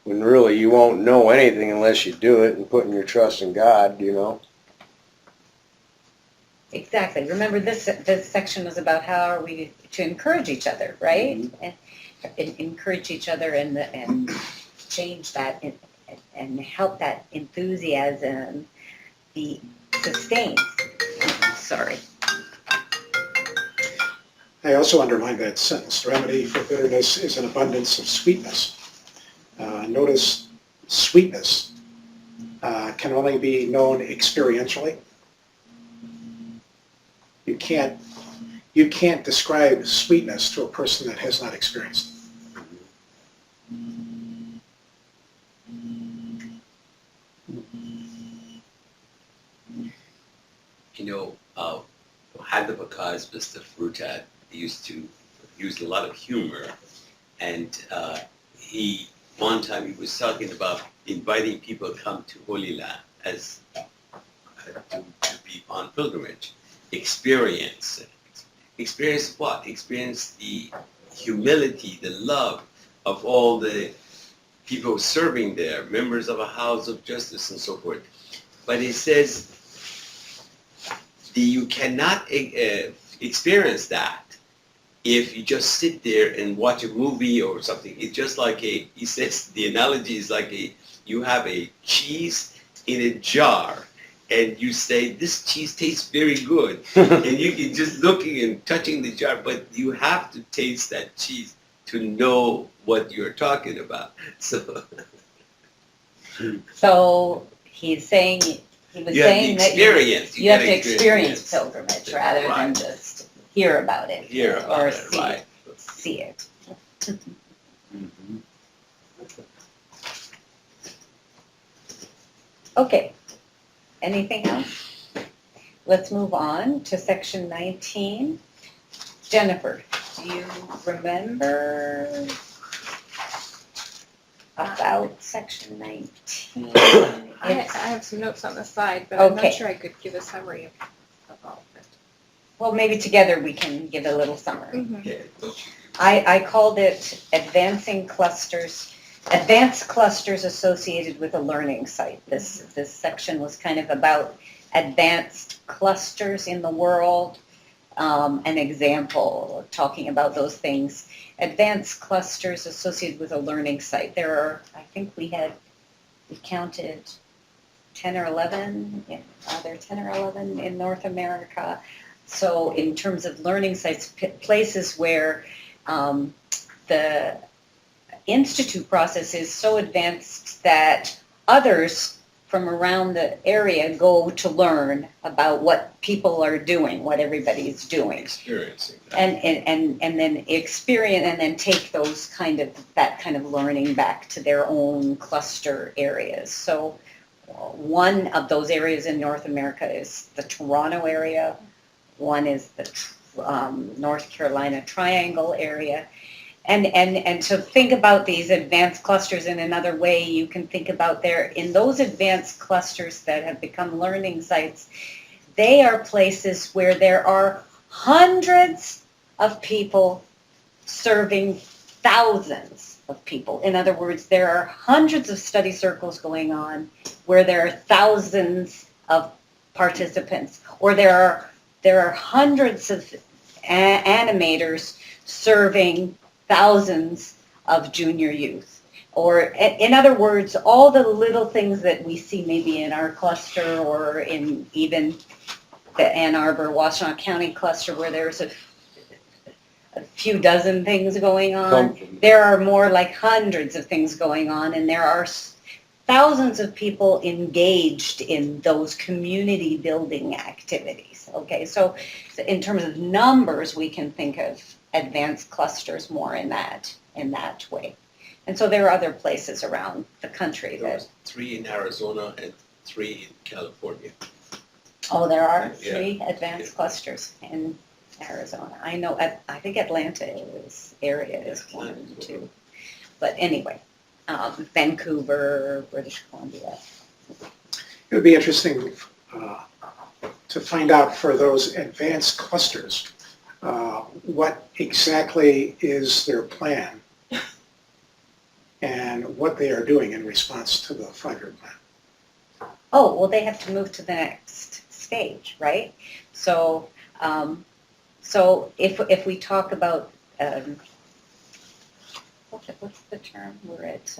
really you won't know anything unless you do it, and putting your trust in God, you know. Exactly. Remember, this section was about how are we to encourage each other, right? Mm-hmm. And encourage each other and change that and help that enthusiasm be sustained. Sorry. I also underlined that sentence. The remedy for bitterness is an abundance of sweetness. Notice sweetness can only be known experientially. You can't describe sweetness to a person that has not experienced it. You know, Hadabakaz, Mr. Frutat, used to use a lot of humor, and one time he was talking about inviting people to come to Holy Land as to be on pilgrimage. Experience what? Experience the humility, the love of all the people serving there, members of a house of justice and so forth. but it says you cannot experience that if you just sit there and watch a movie or something. It's just like he says, the analogy is like you have a cheese in a jar, and you say, this cheese tastes very good. And you can just looking and touching the jar, but you have to taste that cheese to know what you're talking about. So he's saying, he was You have the saying that experience. you have gotta to experience it. pilgrimage rather than Right. just hear about it. Hear about or it, right. see it. Mhm. Okay, anything else? Let's move on to section 19. Jennifer, do you remember about section 19? I It's- have some notes on the side, but I'm Okay. not sure I could give a summary of all of it. Well, maybe together we can give a little summary. Yeah. I called it advanced clusters associated with a learning site. This section was kind of about advanced clusters in the world, an example talking about those things. Advanced clusters associated with a learning site. There are, I think we counted 10 or 11, are there 10 or 11 in North America? So in terms of learning sites, places where the institute process is so advanced that others from around the area go to learn about what people are doing, what everybody's doing. Experiencing that. And then experience and then take that kind of learning back to their own cluster areas. So one of those areas in North America is the Toronto area. One is the North Carolina Triangle area. And to think about these advanced clusters in another way, you can think about in those advanced clusters that have become learning sites, they are places where there are hundreds of people serving thousands of people. In other words, there are hundreds of study circles going on where there are thousands of participants, or there are hundreds of animators serving thousands of junior youth. Or in other words, all the little things that we see maybe in our cluster or in even the Ann Arbor, Washtenaw County cluster where there's a few dozen things going on. There are more like hundreds of things going on, and there are thousands of people engaged in those community building activities. Okay, so in terms of numbers, we can think of advanced clusters more in that way. And so there are other places around the country There that. was 3 in Arizona and 3 in California. Oh, there are Yeah. 3 advanced clusters in Arizona. I know, I think Atlanta area is one too. But anyway, Vancouver, British Columbia. It would be interesting to find out for those advanced clusters, what exactly is their plan and what they are doing in response to the 5-year plan. Oh, well, they have to move to the next stage, right? So, so if we talk about, what's the term? We're at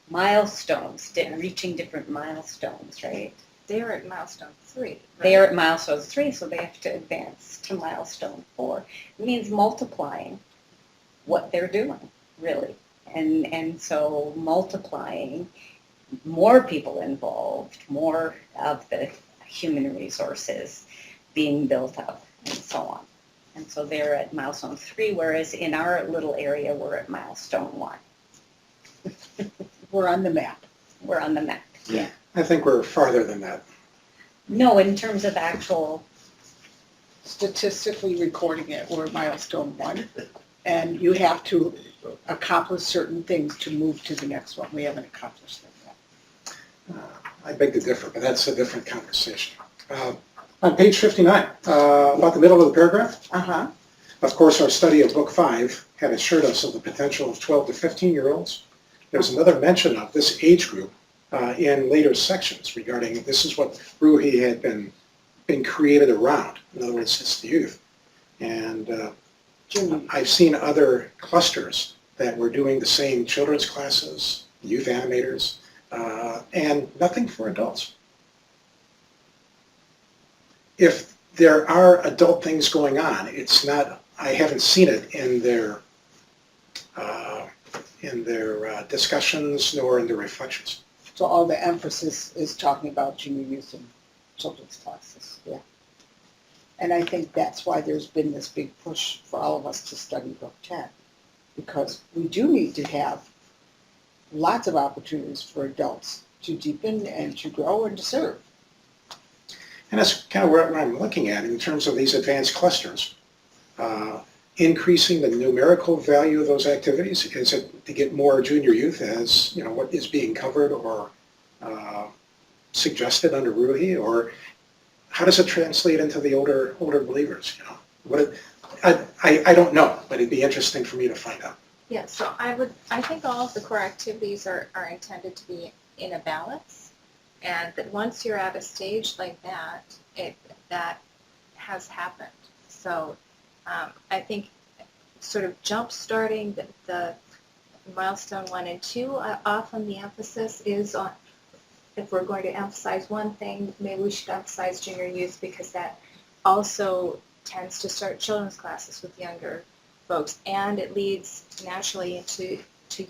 milestones, reaching different milestones, right? They're at milestone 3. Right? They are at milestone 3, so they have to advance to milestone 4. It means multiplying what they're doing, really. And so multiplying, more people involved, more of the human resources being built up, and so on. And so they're at milestone 3, whereas in our little area, we're at milestone 1. We're on the map. We're on the map, yeah. I think we're farther than that. No, in terms of actual, Statistically recording it, we're at milestone 1. And you have to accomplish certain things to move to the next one. We haven't accomplished that yet. I beg to differ, but that's a different conversation. On page 59, about the middle of the paragraph, Uh-huh. of course, our study of Book 5 had assured us of the potential of 12 to 15-year-olds. There's another mention of this age group in later sections regarding this is what Ruhi had been created around. In other words, it's the youth. And I've seen other clusters that were doing the same children's classes, youth animators, and nothing for adults. If there are adult things going on, it's not, I haven't seen it in their discussions nor in their reflections. So all the emphasis is talking about junior youth and children's classes, yeah. And I think that's why there's been this big push for all of us to study Book 10, because we do need to have lots of opportunities for adults to deepen and to grow and to serve. And that's kind of where I'm looking at in terms of these advanced clusters. Increasing the numerical value of those activities, is it to get more junior youth as, you know, what is being covered or suggested under Ruhi, or how does it translate into the older believers, you know? What I don't know, but it'd be interesting for me to find out. Yeah, so I think all of the core activities are intended to be in a balance, and that once you're at a stage like that, that has happened. So I think sort of jump-starting the milestone 1 and 2, often the emphasis is on, if we're going to emphasize one thing, maybe we should emphasize junior youth, because that also tends to start children's classes with younger folks, and it leads naturally into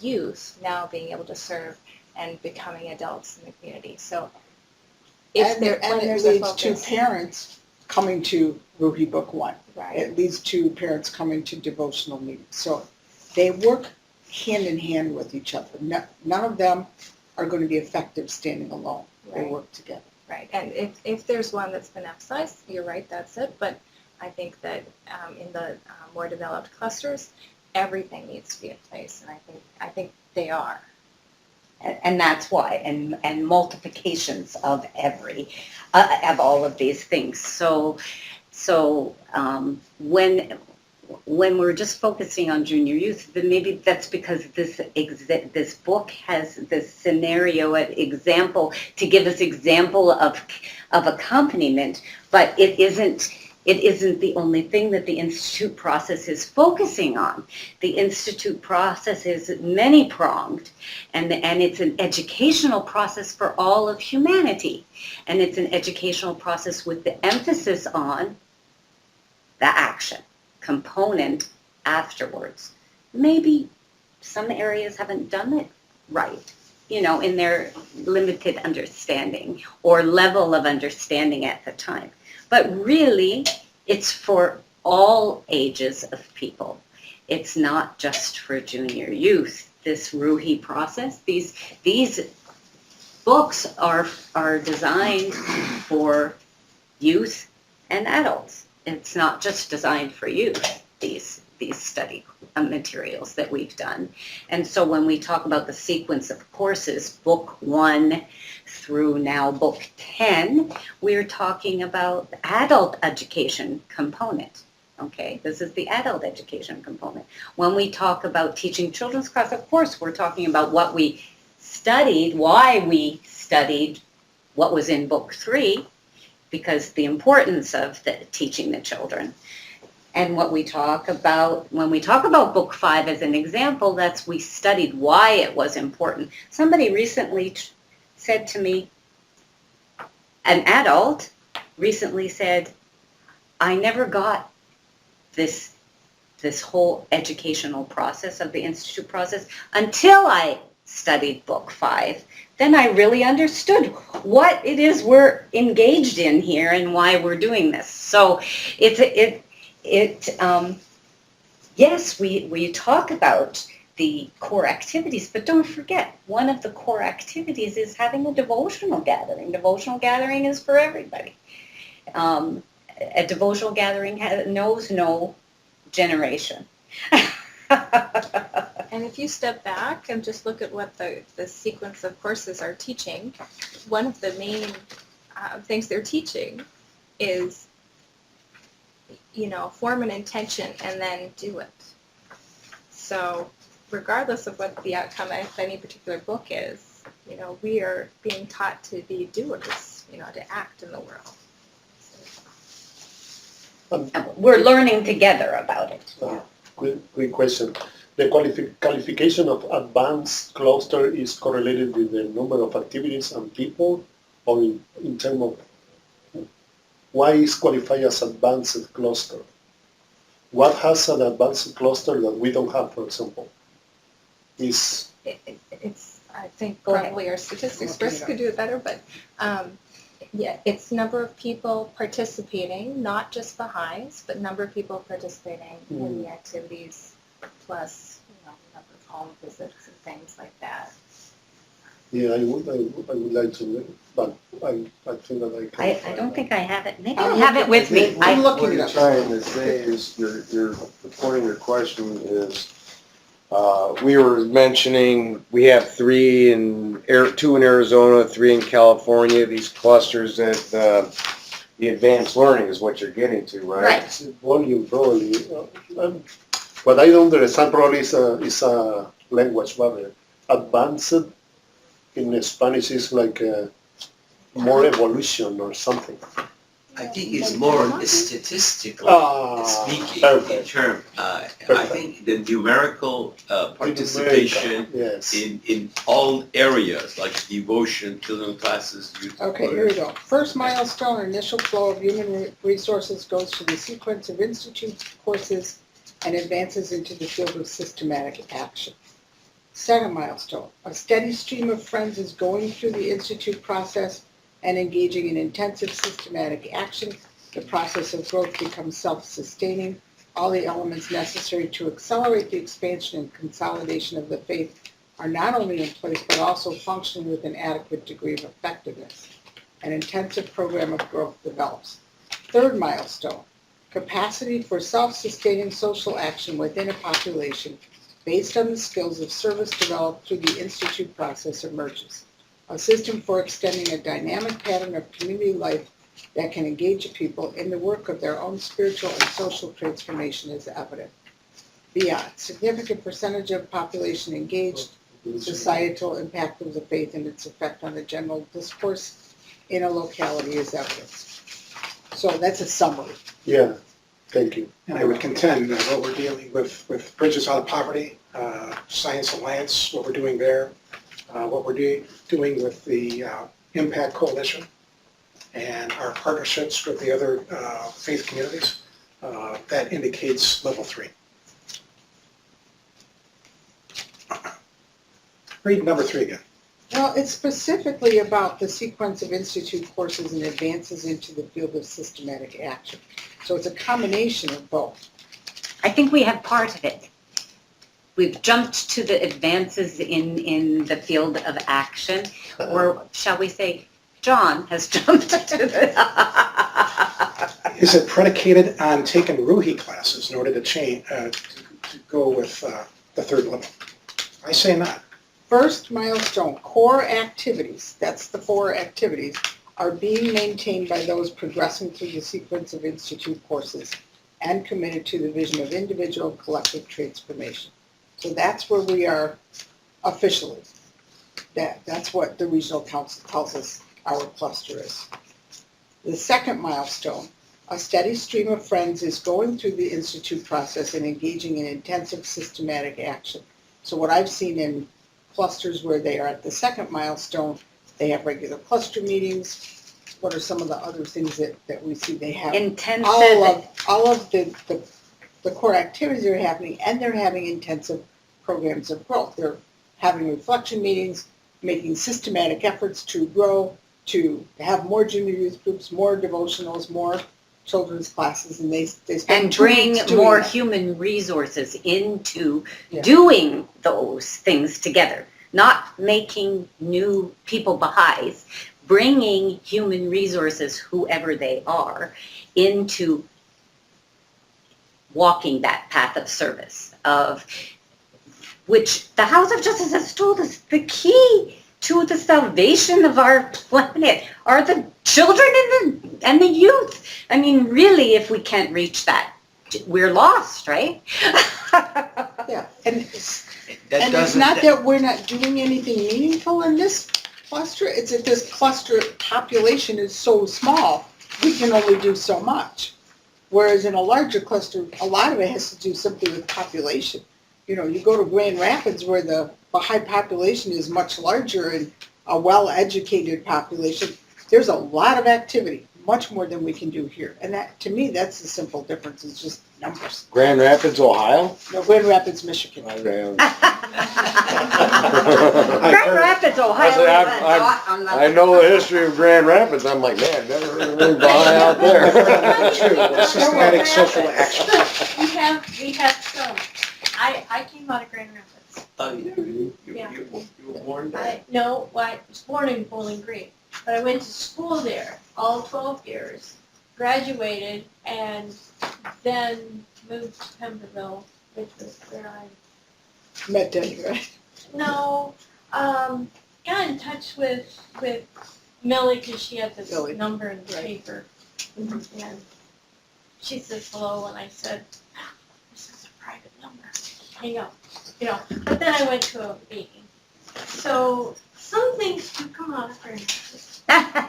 youth now being able to serve and becoming adults in the community. So if And it there's a leads to focus, parents coming to Ruhi Book 1. right? It leads to parents coming to devotional meetings. So they work hand in hand with each other. None of them are going to be effective standing alone. They Right. work together. Right, and if there's one that's been emphasized, you're right, that's it. But I think that in the more developed clusters, everything needs to be in place, and I think they are. And that's why, and multiplications of of all of these things. So when we're just focusing on junior youth, then maybe that's because this book has this scenario, an example, to give us example of accompaniment, but it isn't the only thing that the Institute process is focusing on. The Institute process is many-pronged, and it's an educational process for all of humanity. And it's an educational process with the emphasis on the action component afterwards. Maybe some areas haven't done it right, you know, in their limited understanding or level of understanding at the time. But really, it's for all ages of people. It's not just for junior youth. This Ruhi process, these books are designed for youth and adults. It's not just designed for youth, these study materials that we've done. And so when we talk about the sequence of courses, book 1 through now book 10, we're talking about the adult education component. Okay, this is the adult education component. When we talk about teaching children's class, of course, we're talking about what we studied, why we studied what was in book 3, because the importance of teaching the children. And what we talk about, when we talk about book 5 as an example, that's we studied why it was important. Somebody recently said to me, an adult recently said, I never got this whole educational process of the Institute process until I studied book 5. Then I really understood what it is we're engaged in here and why we're doing this. So yes, we talk about the core activities, but don't forget, one of the core activities is having a devotional gathering. Devotional gathering is for everybody. A devotional gathering knows no generation. And if you step back and just look at what the sequence of courses are teaching, one of the main things they're teaching is, you know, form an intention and then do it. So regardless of what the outcome of any particular book is, we are being taught to be doers, to act in the world. We're learning together about it. Quick question. The qualification of advanced cluster is correlated with the number of activities and people, or in terms of why is qualified as advanced cluster? What has an advanced cluster that we don't have, for example? It's, I think Go ahead. probably our statistics first could do it better, but it's number of people participating, not just Baha'is, but number of people participating in the activities, plus number of home visits and things like that. Yeah, I would like to, but I think that I can. I don't think I have it. Maybe I have it with me. I'm looking What it you're up. trying to say is, the point of your question is, we were mentioning, we have two in Arizona, 3 in California, these clusters that, the advanced learning is what you're getting to, right? Right. It's volume probably. What I don't understand probably is a language barrier. Advanced in Spanish is like more evolution or something. I think it's more statistical speaking in Perfect. term. I Perfect. think the numerical participation Yes. in all areas, like devotion, children classes, youth. Okay, here we go. First milestone, initial flow of human resources goes to the sequence of institutes, courses, and advances into the field of systematic action. Second milestone, a steady stream of friends is going through the institute process and engaging in intensive systematic action. The process of growth becomes self-sustaining. All the elements necessary to accelerate the expansion and consolidation of the faith are not only in place, but also functioning with an adequate degree of effectiveness. An intensive program of growth develops. Third milestone, capacity for self-sustaining social action within a population based on the skills of service developed through the institute process emerges. A system for extending a dynamic pattern of community life that can engage people in the work of their own spiritual and social transformation is evident. Beyond, significant percentage of population engaged, societal impact of the faith and its effect on the general discourse in a locality is evident. So that's a summary. Yeah, thank you. And I would contend that what we're dealing with Bridges Out of Poverty, Science Alliance, what we're doing there, what we're doing with the Impact Coalition, and our partnerships with the other faith communities, that indicates level 3. Read number 3 again. Well, it's specifically about the sequence of institute courses and advances into the field of systematic action. So it's a combination of both. I think we have part of it. We've jumped to the advances in the field of action, or shall we say, John has jumped to the... Is it predicated on taking Ruhi classes in order to change, to go with the third level? I say not. First milestone, core activities, that's the 4 activities, are being maintained by those progressing through the sequence of institute courses and committed to the vision of individual and collective transformation. So that's where we are officially. That's what the regional council tells us our cluster is. The second milestone, a steady stream of friends is going through the institute process and engaging in intensive systematic action. So what I've seen in clusters where they are at the second milestone, they have regular cluster meetings. What are some of the other things that we see? They have Intensive. all of the core activities are happening, and they're having intensive programs of growth. They're having reflection meetings, making systematic efforts to grow, to have more junior youth groups, more devotionals, more children's classes, and they spend And 2 bring weeks doing more that. human resources into Yeah. doing those things together, not making new people Baha'is, bringing human resources, whoever they are, into walking that path of service, of which the House of Justice has told us the key to the salvation of our planet are the children and the youth. I mean, really, if we can't reach that, we're lost, right? Yeah, and That And it's doesn't- not that we're not doing anything meaningful in this cluster, it's that this cluster population is so small, we can only do so much. Whereas in a larger cluster, a lot of it has to do something with population. You know, you go to Grand Rapids where the Baha'i population is much larger and a well-educated population, there's a lot of activity, much more than we can do here. And that, to me, that's the simple difference, it's just numbers. Grand Rapids, Ohio? No, Grand Rapids, Michigan. Okay. Grand Rapids, Ohio. I said, is not on the- I know the history of Grand Rapids. I'm like, man, never heard of anything Baha'i out there. Systematic social action. We have some. I came out of Grand Rapids. Oh, you Yeah. were born there? No, I was born in Bowling Green, but I went to school there all 12 years, graduated, and then moved to Pemberville, which was where I, Met Denny, right? no, got in touch with Millie because she had this Millie. number in the Right. paper. And she says hello, and I said, this is a private number. Hang up, you know. But then I went to a meeting. So some things do come out of Grand Rapids. Yeah,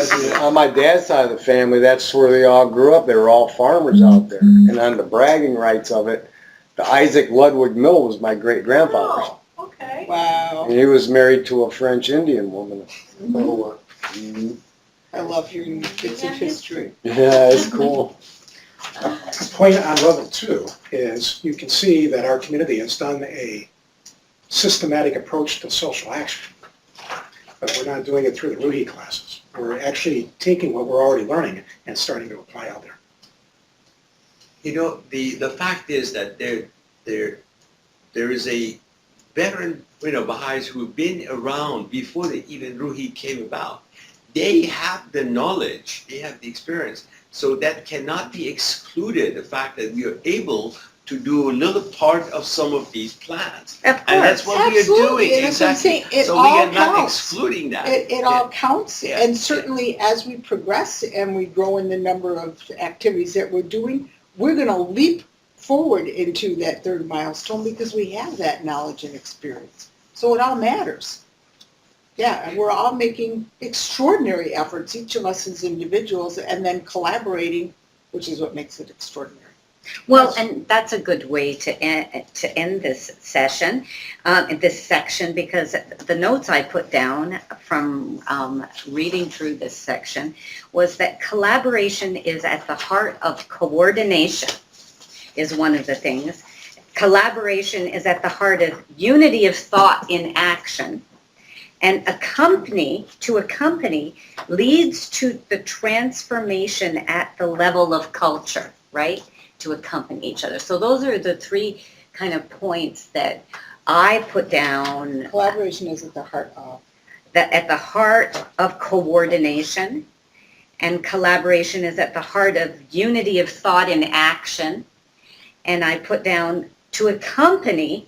see, on my dad's side of the family, that's where they all grew up. They were all farmers out there. And on the bragging rights of it, the Isaac Ludwig Mill was my great-grandfather's. Oh, okay. Wow. And he was married to a French Indian woman. Mhm. Mhm. I love hearing bits of history. Yeah, it's cool. A point on level 2 is you can see that our community has done a systematic approach to social action. But we're not doing it through the Ruhi classes. We're actually taking what we're already learning and starting to apply out there. You know, the fact is that there is a veteran, Baha'is who've been around before even Ruhi came about. They have the knowledge, they have the experience. So that cannot be excluded, the fact that we are able to do a little part of some of these plans. Of course. And that's what we are Absolutely, doing, and that's what I'm exactly. saying, it So we all are not counts. excluding that. It all counts, Yeah. and certainly as we progress and we grow in the number of activities that we're doing, we're gonna leap forward into that third milestone because we have that knowledge and experience. So it all matters. Yeah, and we're all making extraordinary efforts, each of us as individuals, and then collaborating, which is what makes it extraordinary. Well, and that's a good way to end this session, this section, because the notes I put down from reading through this section was that collaboration is at the heart of coordination, is one of the things. Collaboration is at the heart of unity of thought in action. And to accompany leads to the transformation at the level of culture, right? To accompany each other. So those are the 3 kind of points that I put down. Collaboration is at the heart of. That at the heart of coordination, and collaboration is at the heart of unity of thought in action. And I put down to accompany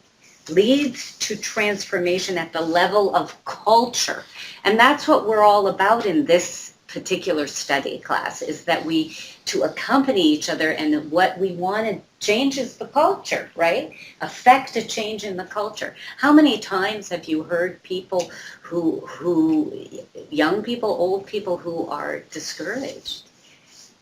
leads to transformation at the level of culture. And that's what we're all about in this particular study class, is that we to accompany each other, and what we want to change is the culture, right? Affect a change in the culture. How many times have you heard people who young people, old people who are discouraged?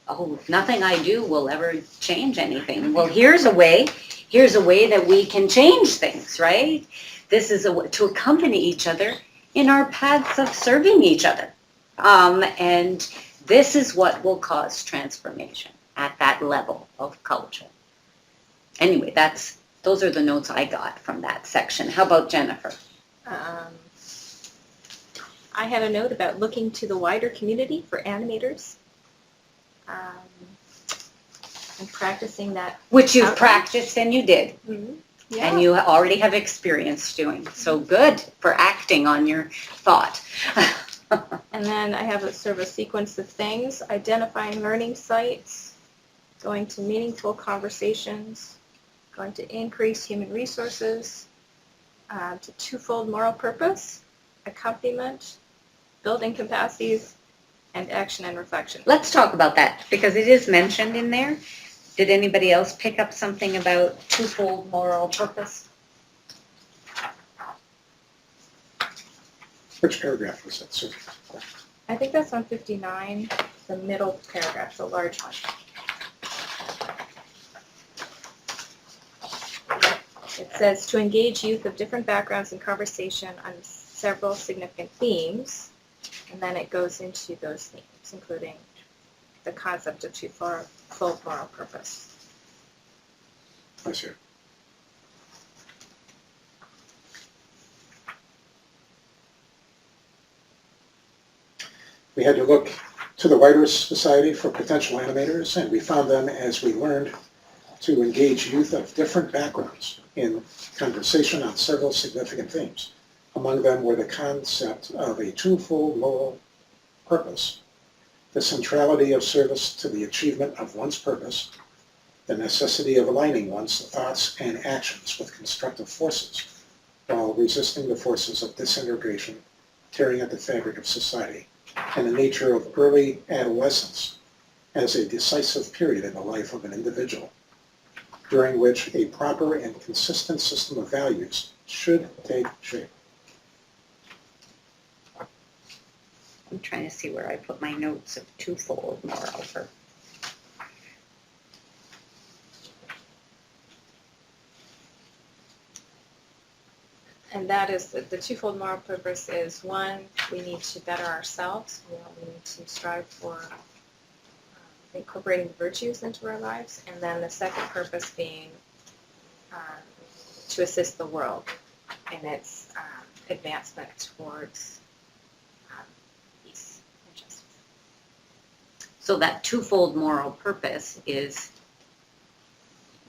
Oh, nothing I do will ever change anything. Well, here's a way that we can change things, right? This is a way to accompany each other in our paths of serving each other. And this is what will cause transformation at that level of culture. Anyway, those are the notes I got from that section. How about Jennifer? I had a note about looking to the wider community for animators. And practicing that. Which you've outreach. practiced and you did. Mhm. And you already have experience doing. So good for acting on your thought. And then I have a sort of a sequence of things: identifying learning sites, going to meaningful conversations, going to increase human resources, to twofold moral purpose, accompaniment, building capacities, and action and reflection. Let's talk about that, because it is mentioned in there. Did anybody else pick up something about twofold moral purpose? Which paragraph was that, Susan? I think that's on 59, the middle paragraph, the large one. It says to engage youth of different backgrounds in conversation on several significant themes, and then it goes into those themes, including the concept of twofold moral purpose. I see. We had to look to the wider society for potential animators, and we found them as we learned to engage youth of different backgrounds in conversation on several significant themes. Among them were the concept of a twofold moral purpose, the centrality of service to the achievement of one's purpose, the necessity of aligning one's thoughts and actions with constructive forces while resisting the forces of disintegration tearing at the fabric of society, and the nature of early adolescence as a decisive period in the life of an individual, during which a proper and consistent system of values should take shape. I'm trying to see where I put my notes of twofold moral purpose. And that is the twofold moral purpose is, one, we need to better ourselves. We need to strive for incorporating virtues into our lives. And then the second purpose being to assist the world in its advancement towards peace and justice. So that twofold moral purpose is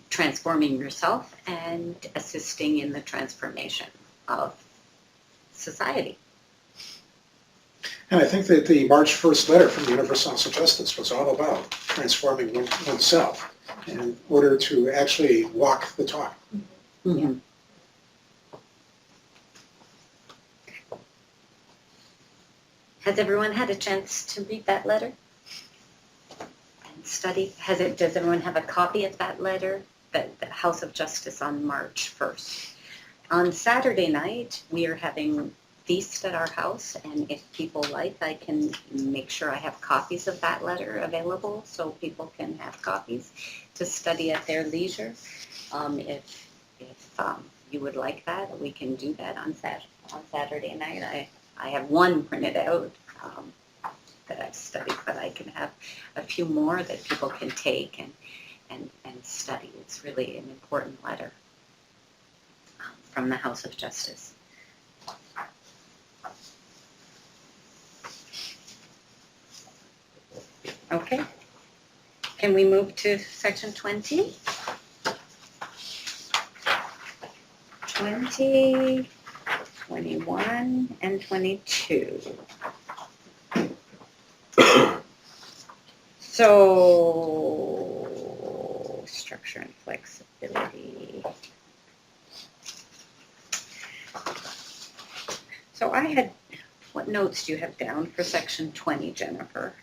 transforming yourself and assisting in the transformation of society. And I think that the March 1st letter from the Universal House of Justice was all about transforming oneself in order to actually walk the talk. Mm-hmm. Has everyone had a chance to read that letter and study? Does everyone have a copy of that letter? The House of Justice on March 1st. On Saturday night, we are having feast at our house, and if people like, I can make sure I have copies of that letter available so people can have copies to study at their leisure. If you would like that, we can do that on Saturday night. I have one printed out that I've studied, but I can have a few more that people can take and study. It's really an important letter from the House of Justice. Okay. Can we move to section 20? 20, 21, and 22. So, structure and flexibility. So what notes do you have down for section 20, Jennifer?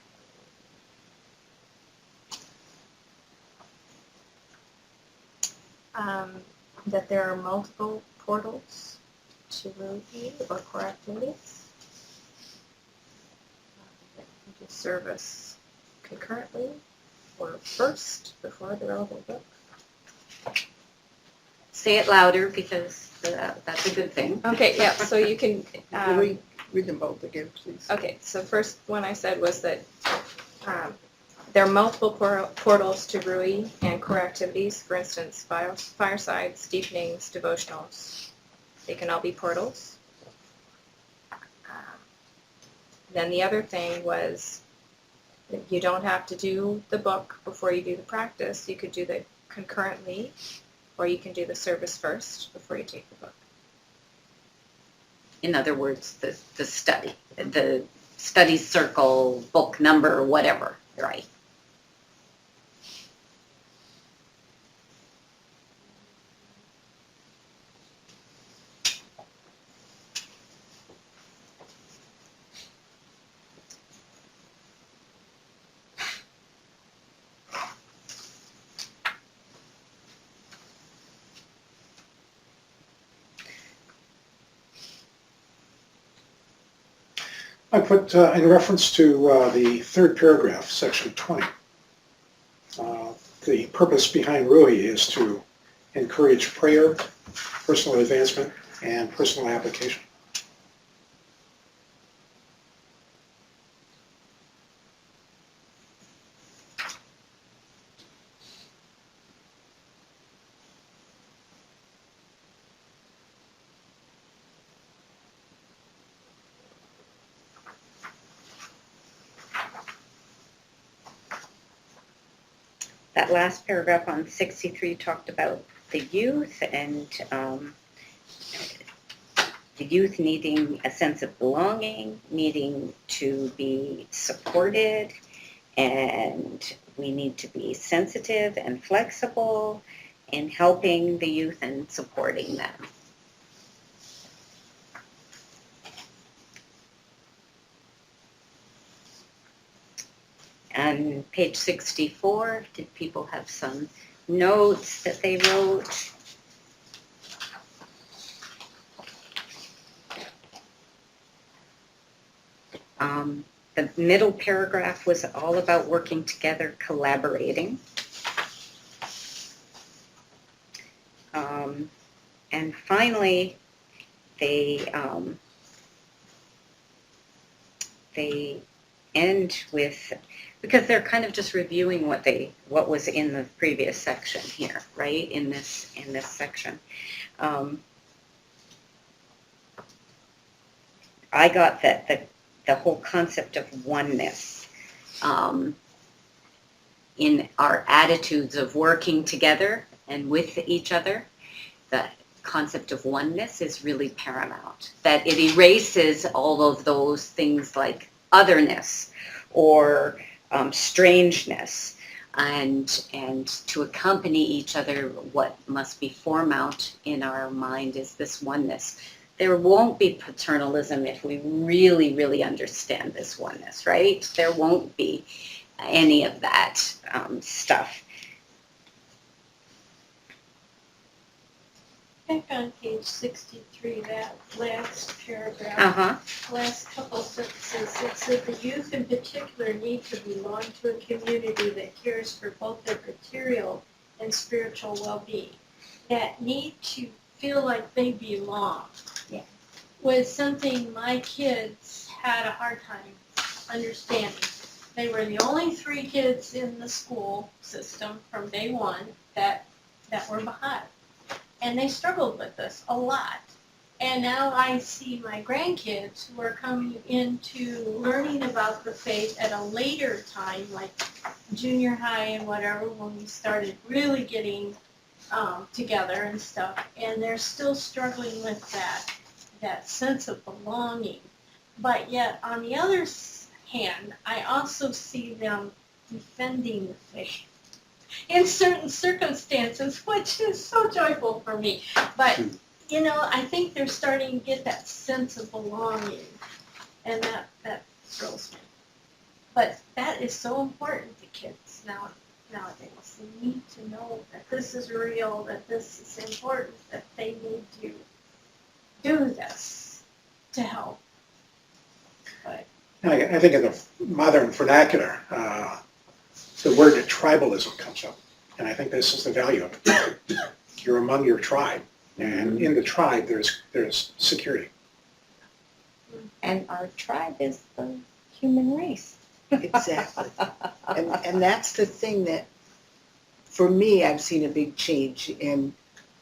That there are multiple portals to really or core activities. That you can service concurrently or first before the relevant book. Say it louder because that's a good thing. Okay, yeah, so you can... Read them both again, please. Okay, so first one I said was that there are multiple portals to RUI and core activities, for instance, firesides, deepenings, devotionals. They can all be portals. Then the other thing was that you don't have to do the book before you do the practice. You could do that concurrently, or you can do the service first before you take the book. In other words, the study circle, book number, whatever, right? I put in reference to the third paragraph, section 20. The purpose behind Ruhi is to encourage prayer, personal advancement, and personal application. That last paragraph on 63 talked about the youth and the youth needing a sense of belonging, needing to be supported, and we need to be sensitive and flexible in helping the youth and supporting them. On page 64, did people have some notes that they wrote? The middle paragraph was all about working together, collaborating. And finally, they end with, because they're kind of just reviewing what was in the previous section here, right? In this section. I got that the whole concept of oneness in our attitudes of working together and with each other, the concept of oneness is really paramount. That it erases all of those things like otherness or strangeness, and to accompany each other, what must be foremounted in our mind is this oneness. There won't be paternalism if we really, really understand this oneness, right? There won't be any of that stuff. Back on page 63, that last paragraph, last couple sentences, it said the youth in particular need to belong to a community that cares for both their material and spiritual well-being. That need to feel like they belong. Yeah. Was something my kids had a hard time understanding. They were the only 3 kids in the school system from day one that were Baha'i. And they struggled with this a lot. And now I see my grandkids who are coming into learning about the faith at a later time, like junior high and whatever, when we started really getting together and stuff. And they're still struggling with that sense of belonging. But yet, on the other hand, I also see them defending the faith in certain circumstances, which is so joyful for me. But, you know, I think they're starting to get that sense of belonging, and that thrills me. But that is so important to kids nowadays. They need to know that this is real, that this is important, that they need to do this to help. But I think in the modern vernacular, the word tribalism comes up, and I think this is the value of it. You're among your tribe, and in the tribe there's security. And our tribe is the human race. Exactly. And that's the thing that, for me, I've seen a big change in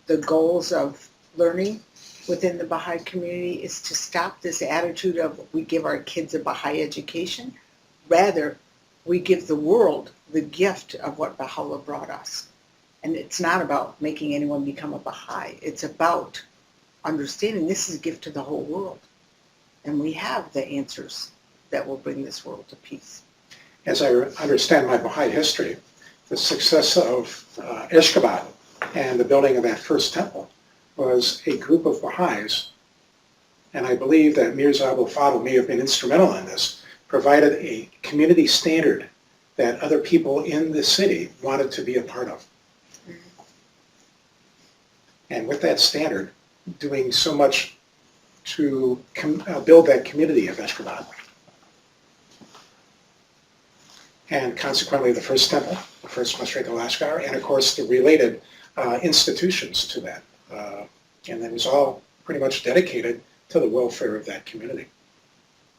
the goals of learning within the Baha'i community is to stop this attitude of we give our kids a Baha'i education. Rather, we give the world the gift of what Baha'u'llah brought us. And it's not about making anyone become a Baha'i. It's about understanding this is a gift to the whole world. And we have the answers that will bring this world to peace. As I understand my Baha'i history, the success of Ashgabat and the building of that first temple was a group of Baha'is, and I believe that Mirza Abul Fadl may have been instrumental in this, provided a community standard that other people in the city wanted to be a part of. And with that standard, doing so much to build that community of Ashgabat. and consequently the first temple, the first Masreka Lashkar, and of course the related institutions to that. And it was all pretty much dedicated to the welfare of that community.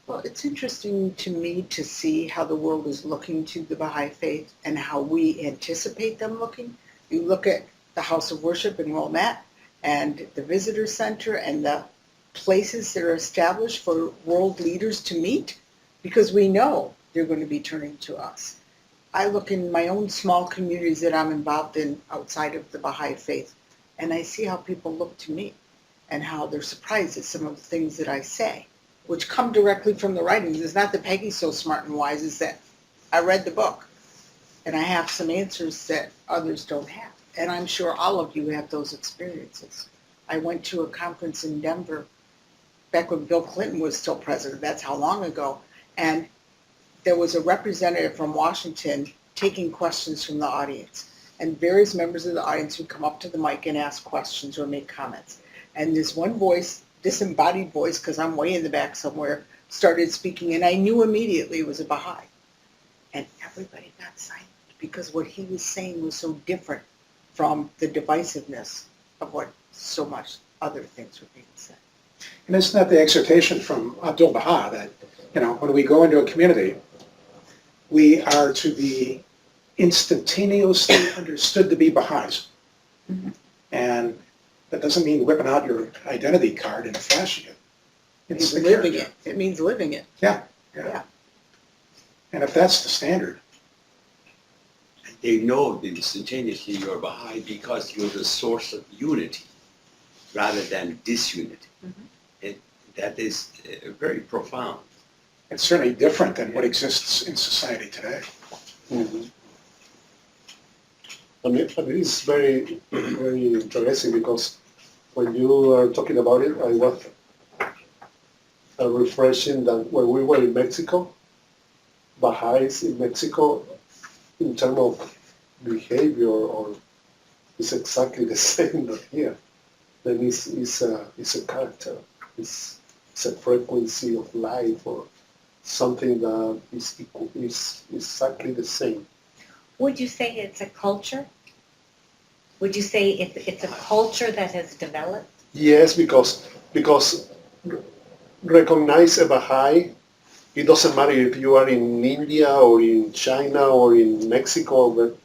Well, it's interesting to me to see how the world is looking to the Baha'i faith and how we anticipate them looking. You look at the House of Worship in Wilmette and the Visitor Center and the places that are established for world leaders to meet, because we know they're going to be turning to us. I look in my own small communities that I'm involved in outside of the Baha'i faith, and I see how people look to me and how they're surprised at some of the things that I say, which come directly from the writings. It's not that Peggy's so smart and wise, it's that I read the book and I have some answers that others don't have. And I'm sure all of you have those experiences. I went to a conference in Denver back when Bill Clinton was still president, that's how long ago, and there was a representative from Washington taking questions from the audience. And various members of the audience would come up to the mic and ask questions or make comments. And this one voice, disembodied voice, because I'm way in the back somewhere, started speaking, and I knew immediately it was a Baha'i. And everybody got silent because what he was saying was so different from the divisiveness of what so much other things were being said. And isn't that the exhortation from Abdul Baha that, when we go into a community, we are to be instantaneously understood to be Baha'is. Mm-hmm. And that doesn't mean whipping out your identity card and flashing it. It means the living character. it. It means living it. Yeah. Yeah. And if that's the standard, They know that instantaneously you're Baha'i because you're the source of unity rather than disunity. Mhm. That is very profound. it's certainly different than what exists in society today. Mhm. I mean, it's very, very interesting because when you are talking about it, I was refreshing that when we were in Mexico, Baha'is in Mexico, in terms of behavior, or is exactly the same that here. Then it's a character, it's a frequency of life, or something that is exactly the same. Would you say it's a culture? Would you say it's a culture that has developed? Yes, because recognize a Baha'i, it doesn't matter if you are in India or in China or in Mexico, but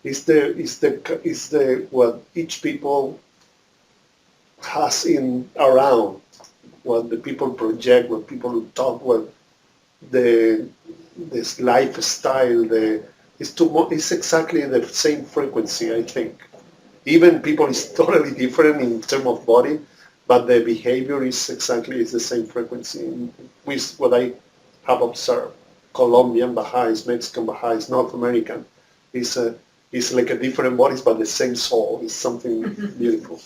it's the what each people has in around, what the people project, what people talk, what this lifestyle, it's exactly the same frequency, I think. Even people is totally different in terms of body, but the behavior is exactly the same frequency. With what I have observed, Colombian Baha'is, Mexican Baha'is, North American, it's like a different bodies, but the same soul. It's something beautiful.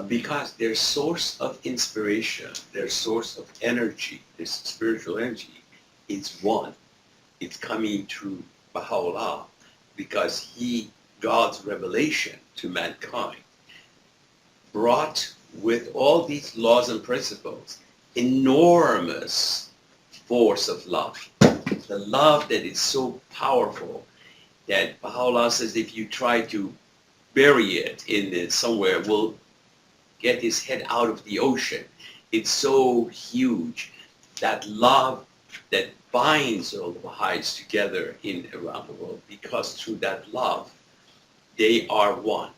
Because their source of inspiration, their source of energy, this spiritual energy, is one. It's coming through Baha'u'llah because God's revelation to mankind brought with all these laws and principles enormous force of love. The love that is so powerful that Baha'u'llah says if you try to bury it in somewhere, will get his head out of the ocean. It's so huge, that love that binds all the Baha'is together around the world, because through that love, they are one.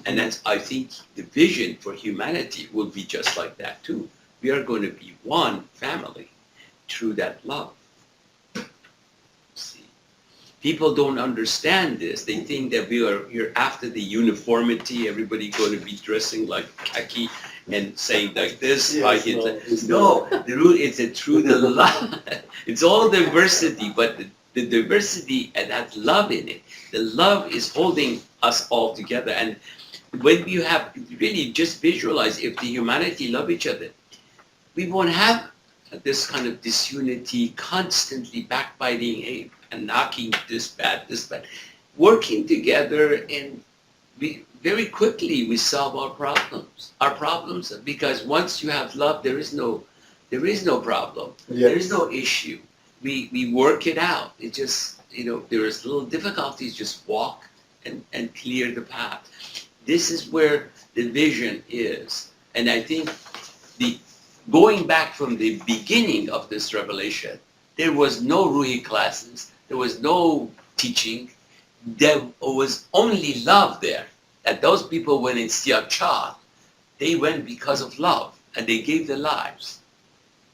And that's, I think, the vision for humanity will be just like that too. We are going to be one family through that love. See, people don't understand this. They think that we are here after the uniformity, everybody going to be dressing like khaki and saying like this. Yes, no, the root is that through the love. It's all diversity, but the diversity and that love in it. The love is holding us all together. And when you have really just visualize, if the humanity love each other, we won't have this kind of disunity, constantly backbiting and knocking this bad. Working together, and very quickly we solve our problems. Because once you have love, there is no problem. Yes. There is no issue. We work it out. It there is little difficulties, just walk and clear the path. This is where the vision is. And I think going back from the beginning of this revelation, there was no Ruhi classes, there was no teaching, there was only love there. That those people went in Siak they went because of love, and they gave their lives.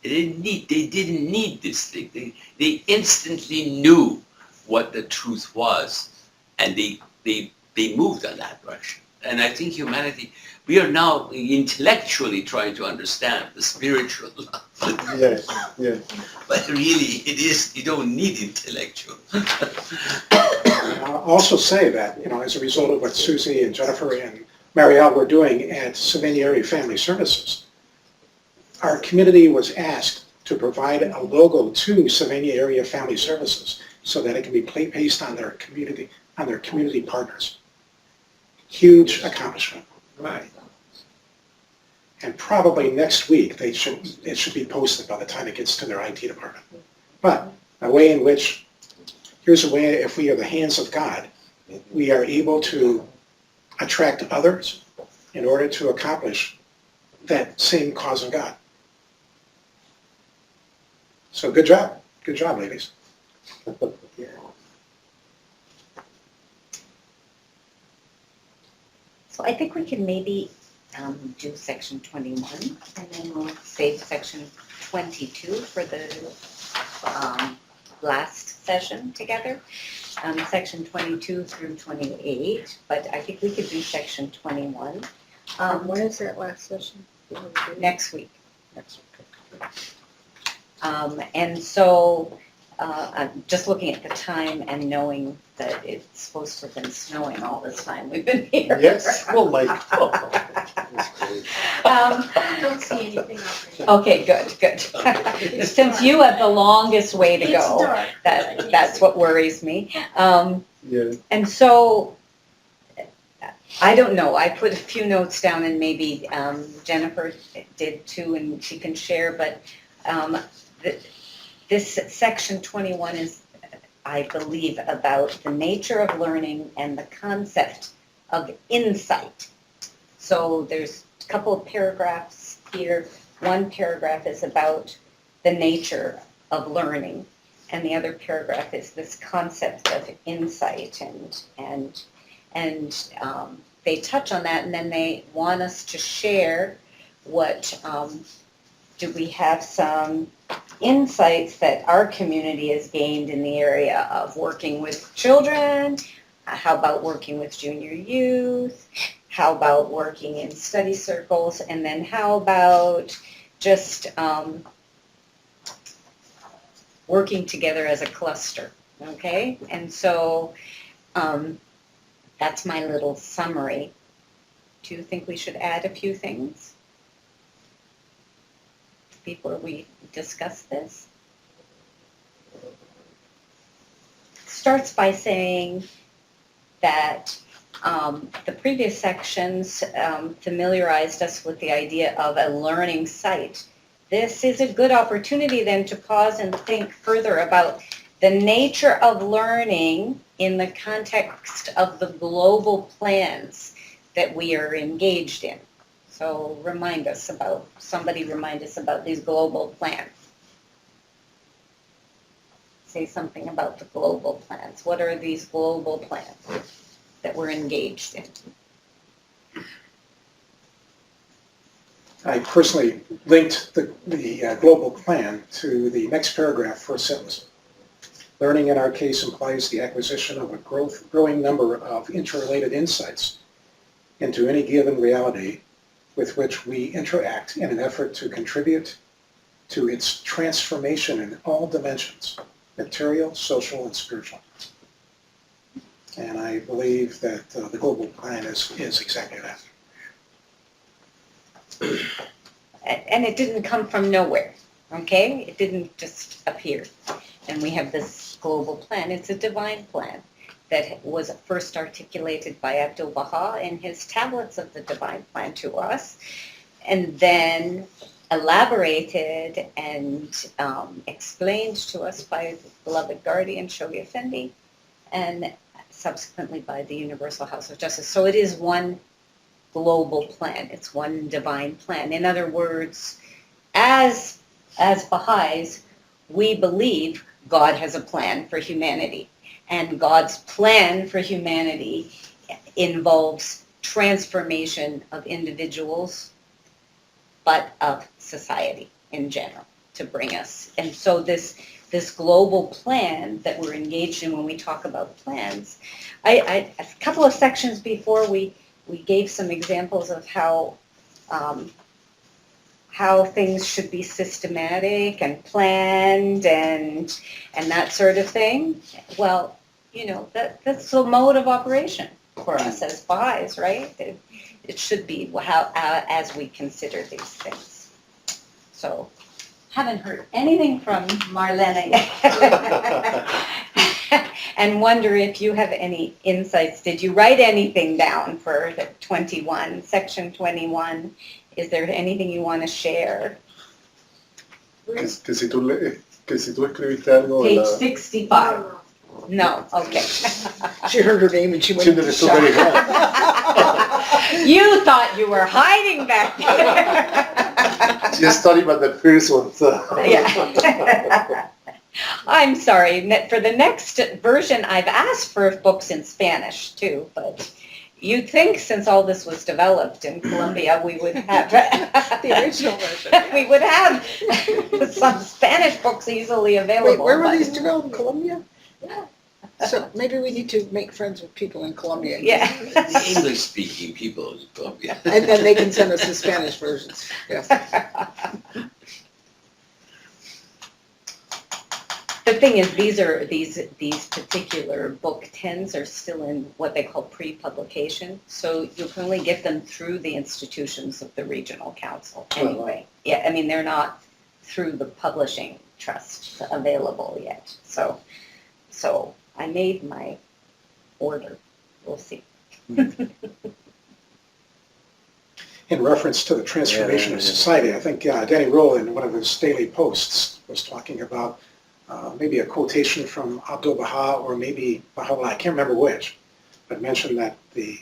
They didn't need this thing. They instantly knew what the truth was, and they moved in that direction. And I think humanity, we are now intellectually trying to understand the spiritual love. Yes, yes. But really, you don't need intellectual. I'll also say that, as a result of what Susie and Jennifer and Marielle were doing at Savannah Area Family Services, our community was asked to provide a logo to Savannah Area Family Services so that it can be based on their community partners. Huge accomplishment. Right. And probably next week it should be posted by the time it gets to their IT department. But a way in which, here's a way, if we are the hands of God, we are able to attract others in order to accomplish that same cause of God. So good job, ladies. So I think we can maybe do section 21, and then we'll save section 22 for the last session together. Section 22 through 28, but I think we could do section 21 When is that last session? next week. And so, I'm just looking at the time and knowing that it's supposed to have been snowing all this time we've been here. Yes, oh my God. I don't see anything out there. Okay, good. Since you have the longest way to It's go, dark. that's what worries me. Yeah. And so, I don't know, I put a few notes down and maybe Jennifer did too, and she can share, but this section 21 is, I believe, about the nature of learning and the concept of insight. So there's a couple of paragraphs here. One paragraph is about the nature of learning, and the other paragraph is this concept of insight, and they touch on that, and then they want us to share what, do we have some insights that our community has gained in the area of working with children? How about working with junior youth? How about working in study circles? And then how about just working together as a cluster, okay? And so that's my little summary. Do you think we should add a few things before we discuss this? Starts by saying that the previous sections familiarized us with the idea of a learning site. This is a good opportunity then to pause and think further about the nature of learning in the context of the global plans that we are engaged in. So somebody remind us about these global plans. Say something about the global plans. What are these global plans that we're engaged in? I personally linked the global plan to the next paragraph, first sentence. Learning in our case implies the acquisition of a growing number of interrelated insights into any given reality with which we interact in an effort to contribute to its transformation in all dimensions, material, social, and spiritual. And I believe that the global plan is exactly that. And it didn't come from nowhere, okay? It didn't just appear. And we have this global plan. It's a divine plan that was first articulated by Abdul-Baha in his tablets of the divine plan to us. And then elaborated and explained to us by the beloved guardian, Shoghi Effendi, and subsequently by the Universal House of Justice. So it is one global plan. It's one divine plan. In other words, as Baha'is, we believe God has a plan for humanity. And God's plan for humanity involves transformation of individuals, but of society in general, to bring us. And so this global plan that we're engaged in when we talk about plans, a couple of sections before we gave some examples of how things should be systematic and planned and that sort of thing. Well, that's the mode of operation for us as Baha'is, right? It should be how as we consider these things. So, haven't heard anything from Marlena yet. And wonder if you have any insights. Did you write anything down for the 21, section 21? Is there anything you want to share? Que si tú escribiste algo en Page la... 65. No, okay. She heard her name and she went. Sí, de eso very well. You thought you were hiding back there. She studied about the first one. So. Yeah. I'm sorry. For the next version, I've asked for books in Spanish too, but you'd think since all this was developed in Colombia, we would have The original version. we would have some Spanish books easily available. Wait, where were but- these developed? Colombia? Yeah. So maybe we need to make friends with people in Colombia. Yeah. The English-speaking people in Colombia. And then they can send us the Spanish versions. Yes. The thing is, these particular book 10s are still in what they call pre-publication, so you can only get them through the institutions of the regional council anyway. Yeah, I mean, they're not through the publishing trust available yet. So I made my order. We'll see. In reference to the transformation of society, I think Danny Roll in one of his daily posts was talking about maybe a quotation from Abdul Baha or maybe Baha'u'llah, I can't remember which, but mentioned that the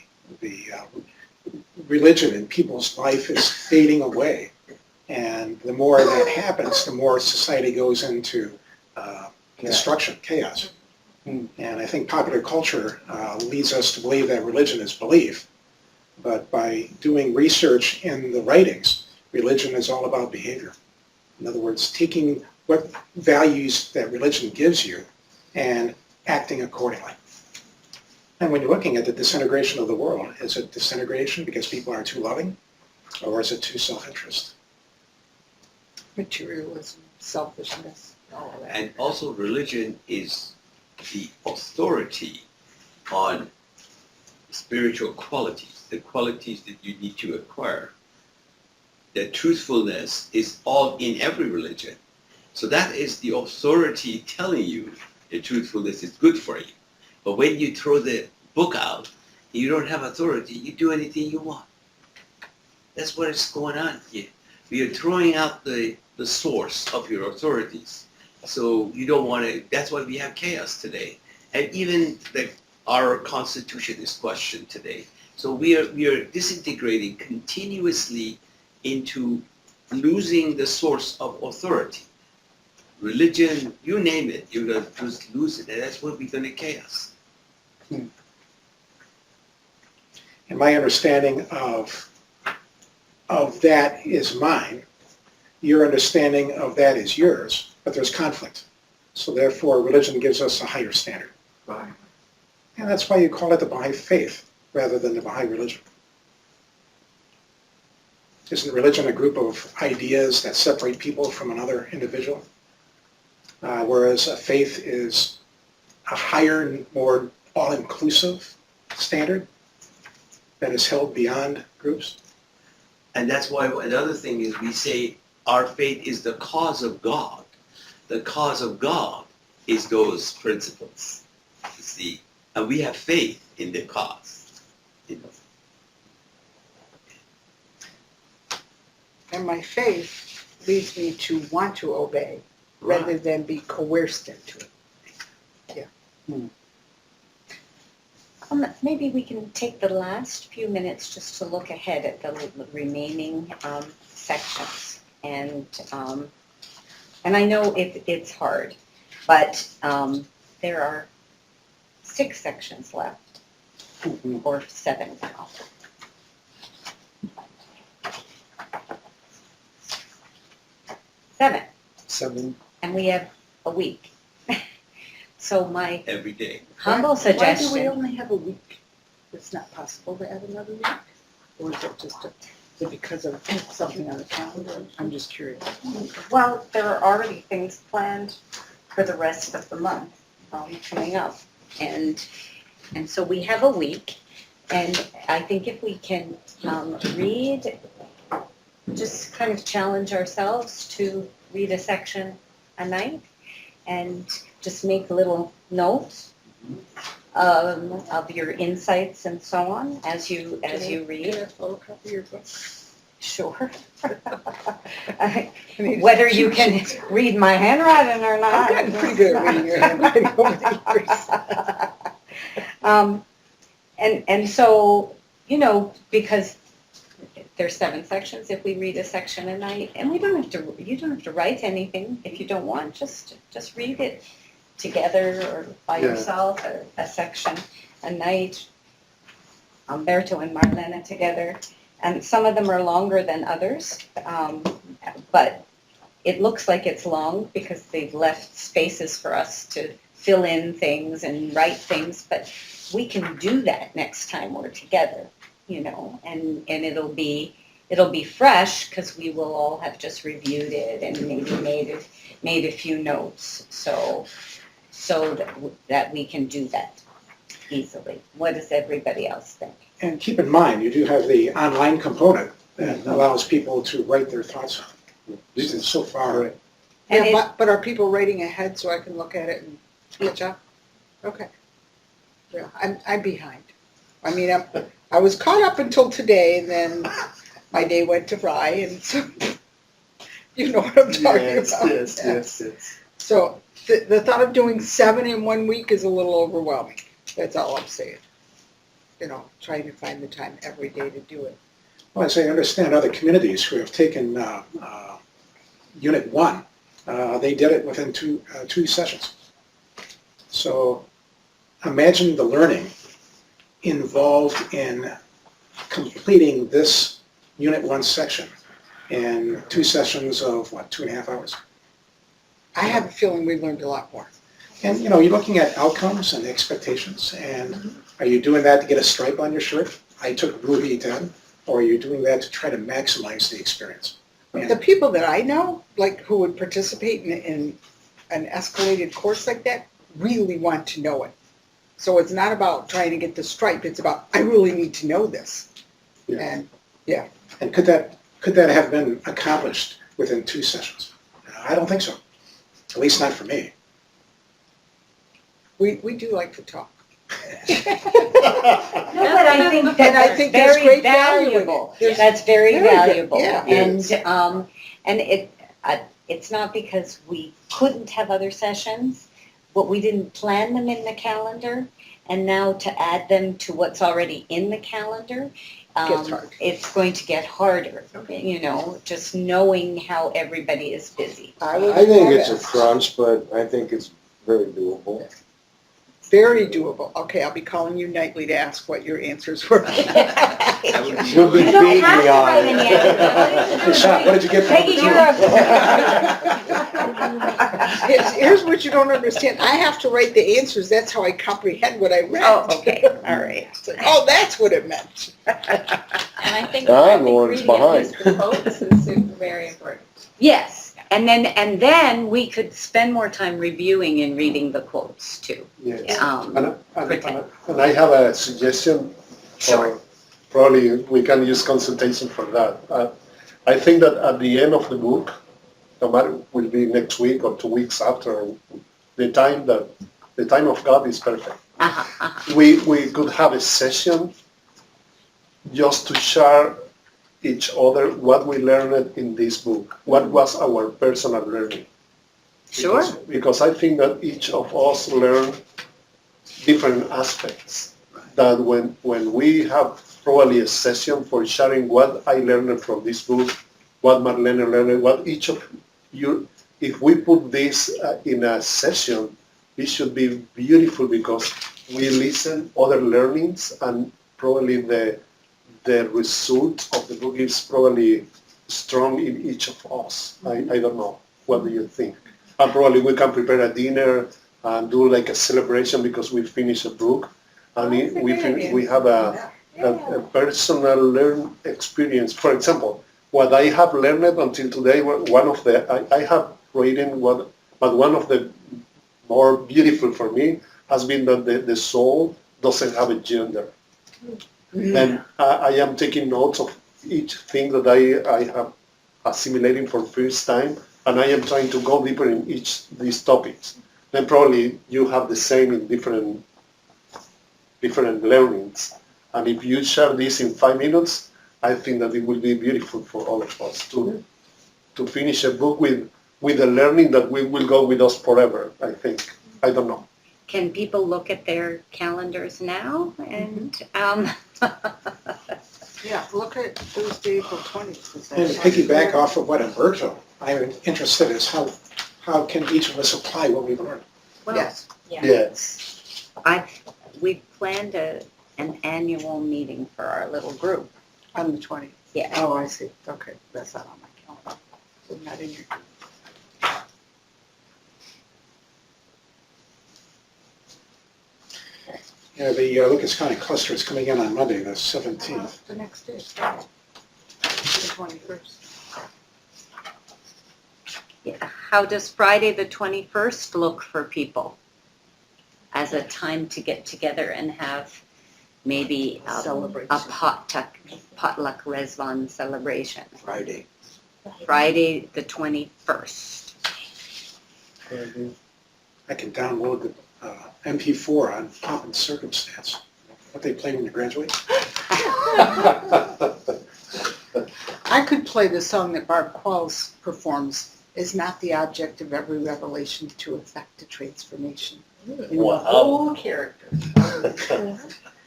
religion in people's life is fading away. And the more that happens, the more society goes into destruction, chaos. And I think popular culture leads us to believe that religion is belief. But by doing research in the writings, religion is all about behavior. In other words, taking what values that religion gives you and acting accordingly. And when you're looking at the disintegration of the world, is it disintegration because people are too loving, or is it too self-interest? Materialism, selfishness, all of that. And also religion is the authority on spiritual qualities, the qualities that you need to acquire. That truthfulness is all in every religion. So that is the authority telling you that truthfulness is good for you. But when you throw the book out, you don't have authority, you do anything you want. That's what is going on here. We are throwing out the source of your authorities. So you don't want to, that's why we have chaos today. And even our constitution is questioned today. So we are disintegrating continuously into losing the source of authority. Religion, you name it, you're going to just lose it. And that's what we're going to chaos. And my understanding of that is mine. Your understanding of that is yours, but there's conflict. So therefore, religion gives us a higher standard. Right. And that's why you call it the Baha'i faith rather than the Baha'i religion. Isn't religion a group of ideas that separate people from another individual? Whereas a faith is a higher, more all-inclusive standard that is held beyond groups. And that's why another thing is we say our faith is the cause of God. The cause of God is those principles, you see. And we have faith in the cause. You know. And my faith leads me to want to obey rather than be coerced into it. Maybe we can take the last few minutes just to look ahead at the remaining sections. And I know it's hard, but there are 6 sections left, or 7 now. Seven, and we have a week. So my Every day. humble Why do we suggestion, only have a week? It's not possible to add another week? Or is it just is it because of something on the calendar? I'm just curious. well, there are already things planned for the rest of the month coming up. And so we have a week, and I think if we can read, just kind of challenge ourselves to read a section a night, and just make little notes of your insights and so on as you read. Can I photocopy your book? Sure. Whether you can read my handwriting or not. I've gotten pretty good at reading your handwriting over the years. And so, because there's 7 sections, if we read a section a night, and you don't have to write anything if you don't want, just read it together or by yourself, a section a night. Umberto and Marlena together. And some of them are longer than others, but it looks like it's long because they've left spaces for us to fill in things and write things, but we can do that next time we're together, and it'll be fresh because we will all have just reviewed it and maybe made a few notes, so that we can do that easily. What does everybody else think? And keep in mind, you do have the online component that allows people to write their thoughts on. This is so far. And Yeah, but are people writing ahead so I can look at it and catch up? Okay. Yeah, I'm behind. I mean, I was caught up until today, and then my day went to fry, and so you know what I'm talking about. Yes. So the thought of doing 7 in 1 week is a little overwhelming. That's all I'm saying. Trying to find the time every day to do it. Well, as I understand other communities who have taken Unit 1, they did it within two sessions. So imagine the learning involved in completing this Unit 1 section in 2 sessions of, 2.5 hours? I have a feeling we learned a lot more. And, you're looking at outcomes and expectations, and are you doing that to get a stripe on your shirt? I took Ruby 10, or are you doing that to try to maximize the experience? The people that I know, who would participate in an escalated course like that, really want to know it. So it's not about trying to get the stripe, it's about, I really need to know this. Yeah. And, And could that have been accomplished within 2 sessions? I don't think so, at least not for me. we do like to talk. No, but I think that's think there's very great value in it. valuable. There's That's very very good, valuable. yeah. And it's not because we couldn't have other sessions, but we didn't plan them in the calendar. And now to add them to what's already in the calendar, Gets hard. it's going to get harder. Just knowing how everybody is busy. I will I do think my it's a best. crunch, but I think it's very doable. Very doable. Okay, I'll be calling you nightly to ask what your answers were. That would be She'll be You don't beating have me to on write it. any answers. Hey, Sean, what did you get from Peggy, number 2? Here's what you don't understand. I have to write the answers. That's how I comprehend what I read. Oh, okay, all right. Oh, that's what it meant. And I think I'm the one that's reading at behind. least the quotes is very important. Yes, and then we could spend more time reviewing and reading the quotes too. Yes. Um, And I have a suggestion. Sure. Probably we can use consultation for that. I think that at the end of the book, no matter will be next week or 2 weeks after, the time of God is perfect. We could have a session just to share each other what we learned in this book, what was our personal learning. Sure. Because I think that each of us learn different aspects. That when we have probably a session for sharing what I learned from this book, what Marlene learned, what each of you, if we put this in a session, it should be beautiful because we listen other learnings and probably the result of the book is probably strong in each of us. I don't know. What do you think? And probably we can prepare a dinner and do like a celebration because we finished a book. And we have a personal learn experience. For example, what I have learned until today, I have written but one of the more beautiful for me has been that the soul doesn't have a gender. And I am taking notes of each thing that I have assimilating for first time, and I am trying to go deeper in each these topics. Then probably you have the same in different learnings. And if you share this in 5 minutes, I think that it will be beautiful for all of us to finish a book with a learning that will go with us forever, I think. I don't know. Can people look at their calendars now? And Yeah, look at Thursday, April 20th. And to piggyback off of what Umberto, I'm interested is how can each of us apply what we've learned? well, Yes. Yeah. Yes. we've planned an annual meeting for our little group. On the 20th. Yeah. Oh, I see. Okay, that's not on my calendar. So not in your. Yeah, the Lucas County cluster is coming in on Monday, the 17th. The next day, Friday. The 21st. Yeah. How does Friday the 21st look for people? As a time to get together and have maybe a potluck Rezvan celebration. Friday. Friday the 21st. I can download the MP4 on Pomp and Circumstance. What they play when you graduate? I could play the song that Barb Qualls performs, "Is not the object of every revelation to effect a transformation." Wow. Whole character.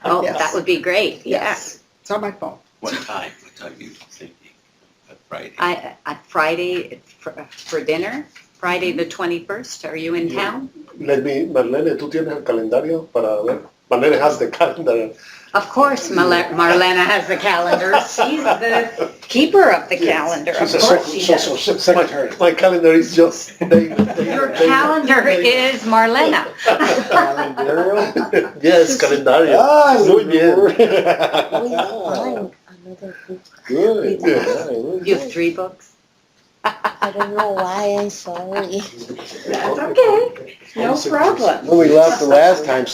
Oh, Yes. that would be great, yeah. Yes, it's on my phone. What time are you thinking? Friday? Friday for dinner, Friday the 21st, are you in town? Marlene, ¿tú tienes el calendario para ver? Marlene has the calendar. Of course, Marlena has the calendar. She's the keeper of the calendar. Of She's a course she does. social secretary. My calendar is just Your calendar is Marlena. Yes, calendario. Muy bien. We find another book. Good. You have 3 books? I don't know why, I'm sorry. That's okay. No problem. When we left the last time,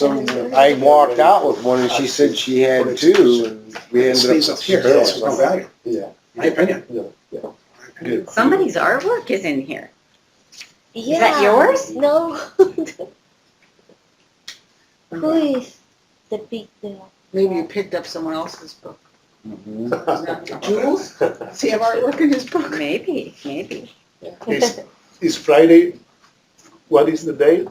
I walked out with one and she said she had 2 and we It ended stays up up here, it's no value, Yeah. my opinion. Good. Somebody's artwork is in here. Yeah. that yours? No. Who is the big girl? Maybe you picked up someone else's book. Mhm. Jules? Does he have artwork in his book? Maybe. Is Friday, what is the date?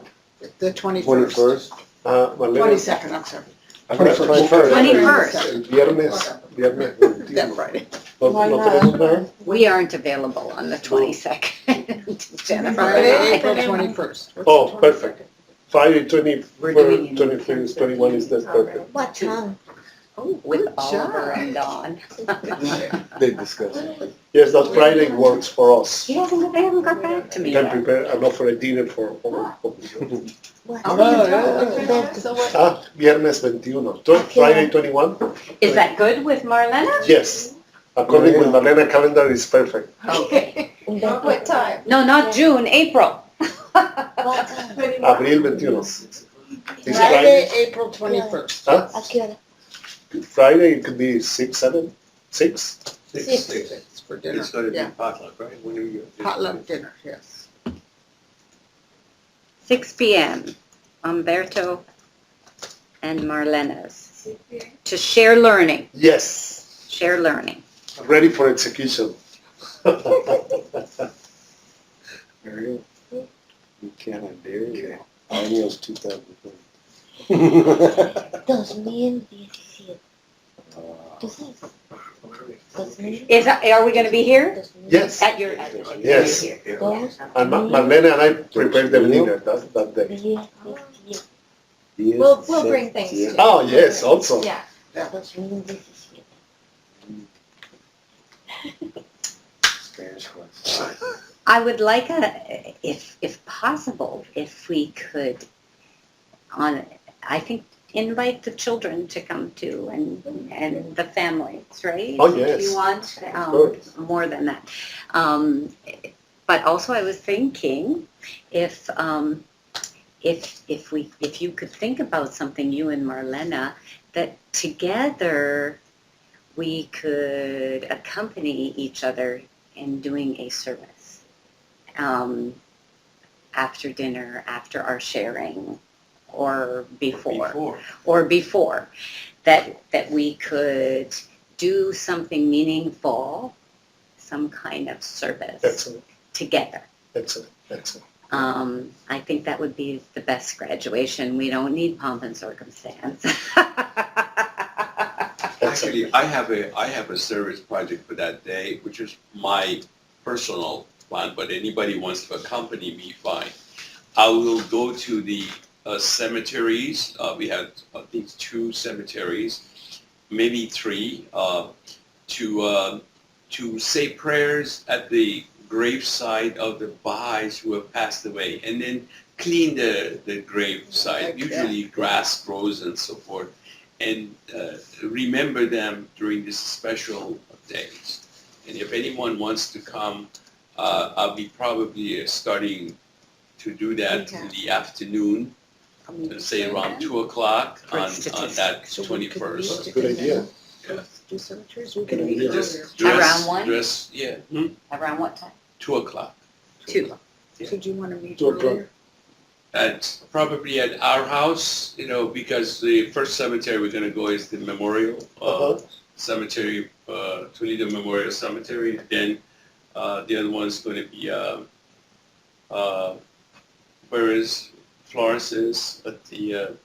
The 21st. 21st. Marlene. 22nd, I'm sorry. 21st. El viernes 21. That Friday. ¿No tenemos nada? We aren't available on the 22nd. Jennifer Friday, and I. April 21st. Oh, perfect. Friday, We're doing 21st, 21 is the perfect. What time? With Good Oliver job. and Dawn. They discussed it. Yes, that Friday works for us. They haven't got back to We me can yet. prepare and offer a dinner for What Viernes 21. Friday 21? Is that good with Marlena? Yes. According with Marlena calendar is perfect. Okay. What time? No, not June, April. What time? Abril 21. It's Friday, Friday. April 21st. Huh? ¿A qué hora? Friday it could be 6, 7, 6. It's for dinner. It's gonna be Yeah, potluck, right? When are you? potluck dinner, yes. 6 p.m. Umberto and Marlena's to share learning. Yes. Share learning. ready for execution. Ariel, you cannot dare you. Ariel's 2020. 2017. Are we gonna be here? Yes. At your, Yes. here. And Marlene and I prepared the dinner that day. We'll bring things too. Oh, yes, also. Yeah. Spanish class. I would like if possible, if we could, I think, invite the children to come too, and the families, right? Oh, yes. If you want, course. more than that. But also I was thinking, if you could think about something, you and Marlena, that together we could accompany each other in doing a service. After dinner, after our sharing, or before, that we could do something meaningful, some kind of service Excellent, together. excellent, excellent. I think that would be the best graduation. We don't need pomp and circumstance. Actually, I have a service project for that day, which is my personal plan, but anybody wants to accompany me, fine. I will go to the cemeteries. We have, I think, 2 cemeteries, maybe 3, to say prayers at the graveside of the Baha'is who have passed away, and then clean the graveside. Usually grass grows and so forth, and remember them during these special days. And if anyone wants to come, I'll be probably starting to do that in the afternoon, say around 2 o'clock on that 21st. Good idea. Do cemeteries, we Good can meet idea. earlier. Just dress, Around 1? dress, yeah, Around what time? 2 o'clock. 2. So do you want to meet 2 o'clock. earlier? Probably at our house, because the first cemetery we're gonna go is the Memorial Cemetery, Toledo Memorial Cemetery. Then the other one's gonna be where is Florence is at the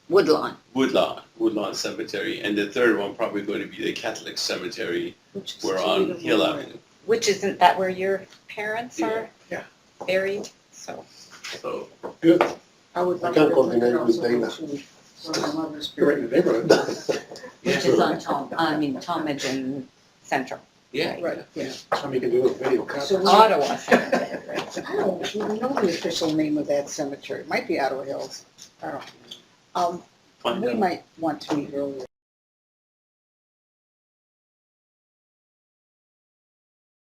Woodlawn. Woodlawn Cemetery, and the third one probably going to be the Catholic Cemetery. Which is We're on Toledo Hill Memorial. Avenue. Which isn't that where your parents are Yeah. buried? So So Good. I would I love can to coordinate with also go Dana. to where my mother's You're right in buried. the neighborhood. which is on Talmadge and Central. yeah, Right, yeah. Somebody can do a video conference. So we- Ottawa Cemetery, right? I don't even know the official name of that cemetery. It might be Ottawa Hills. I don't know. find We out. might want to meet earlier.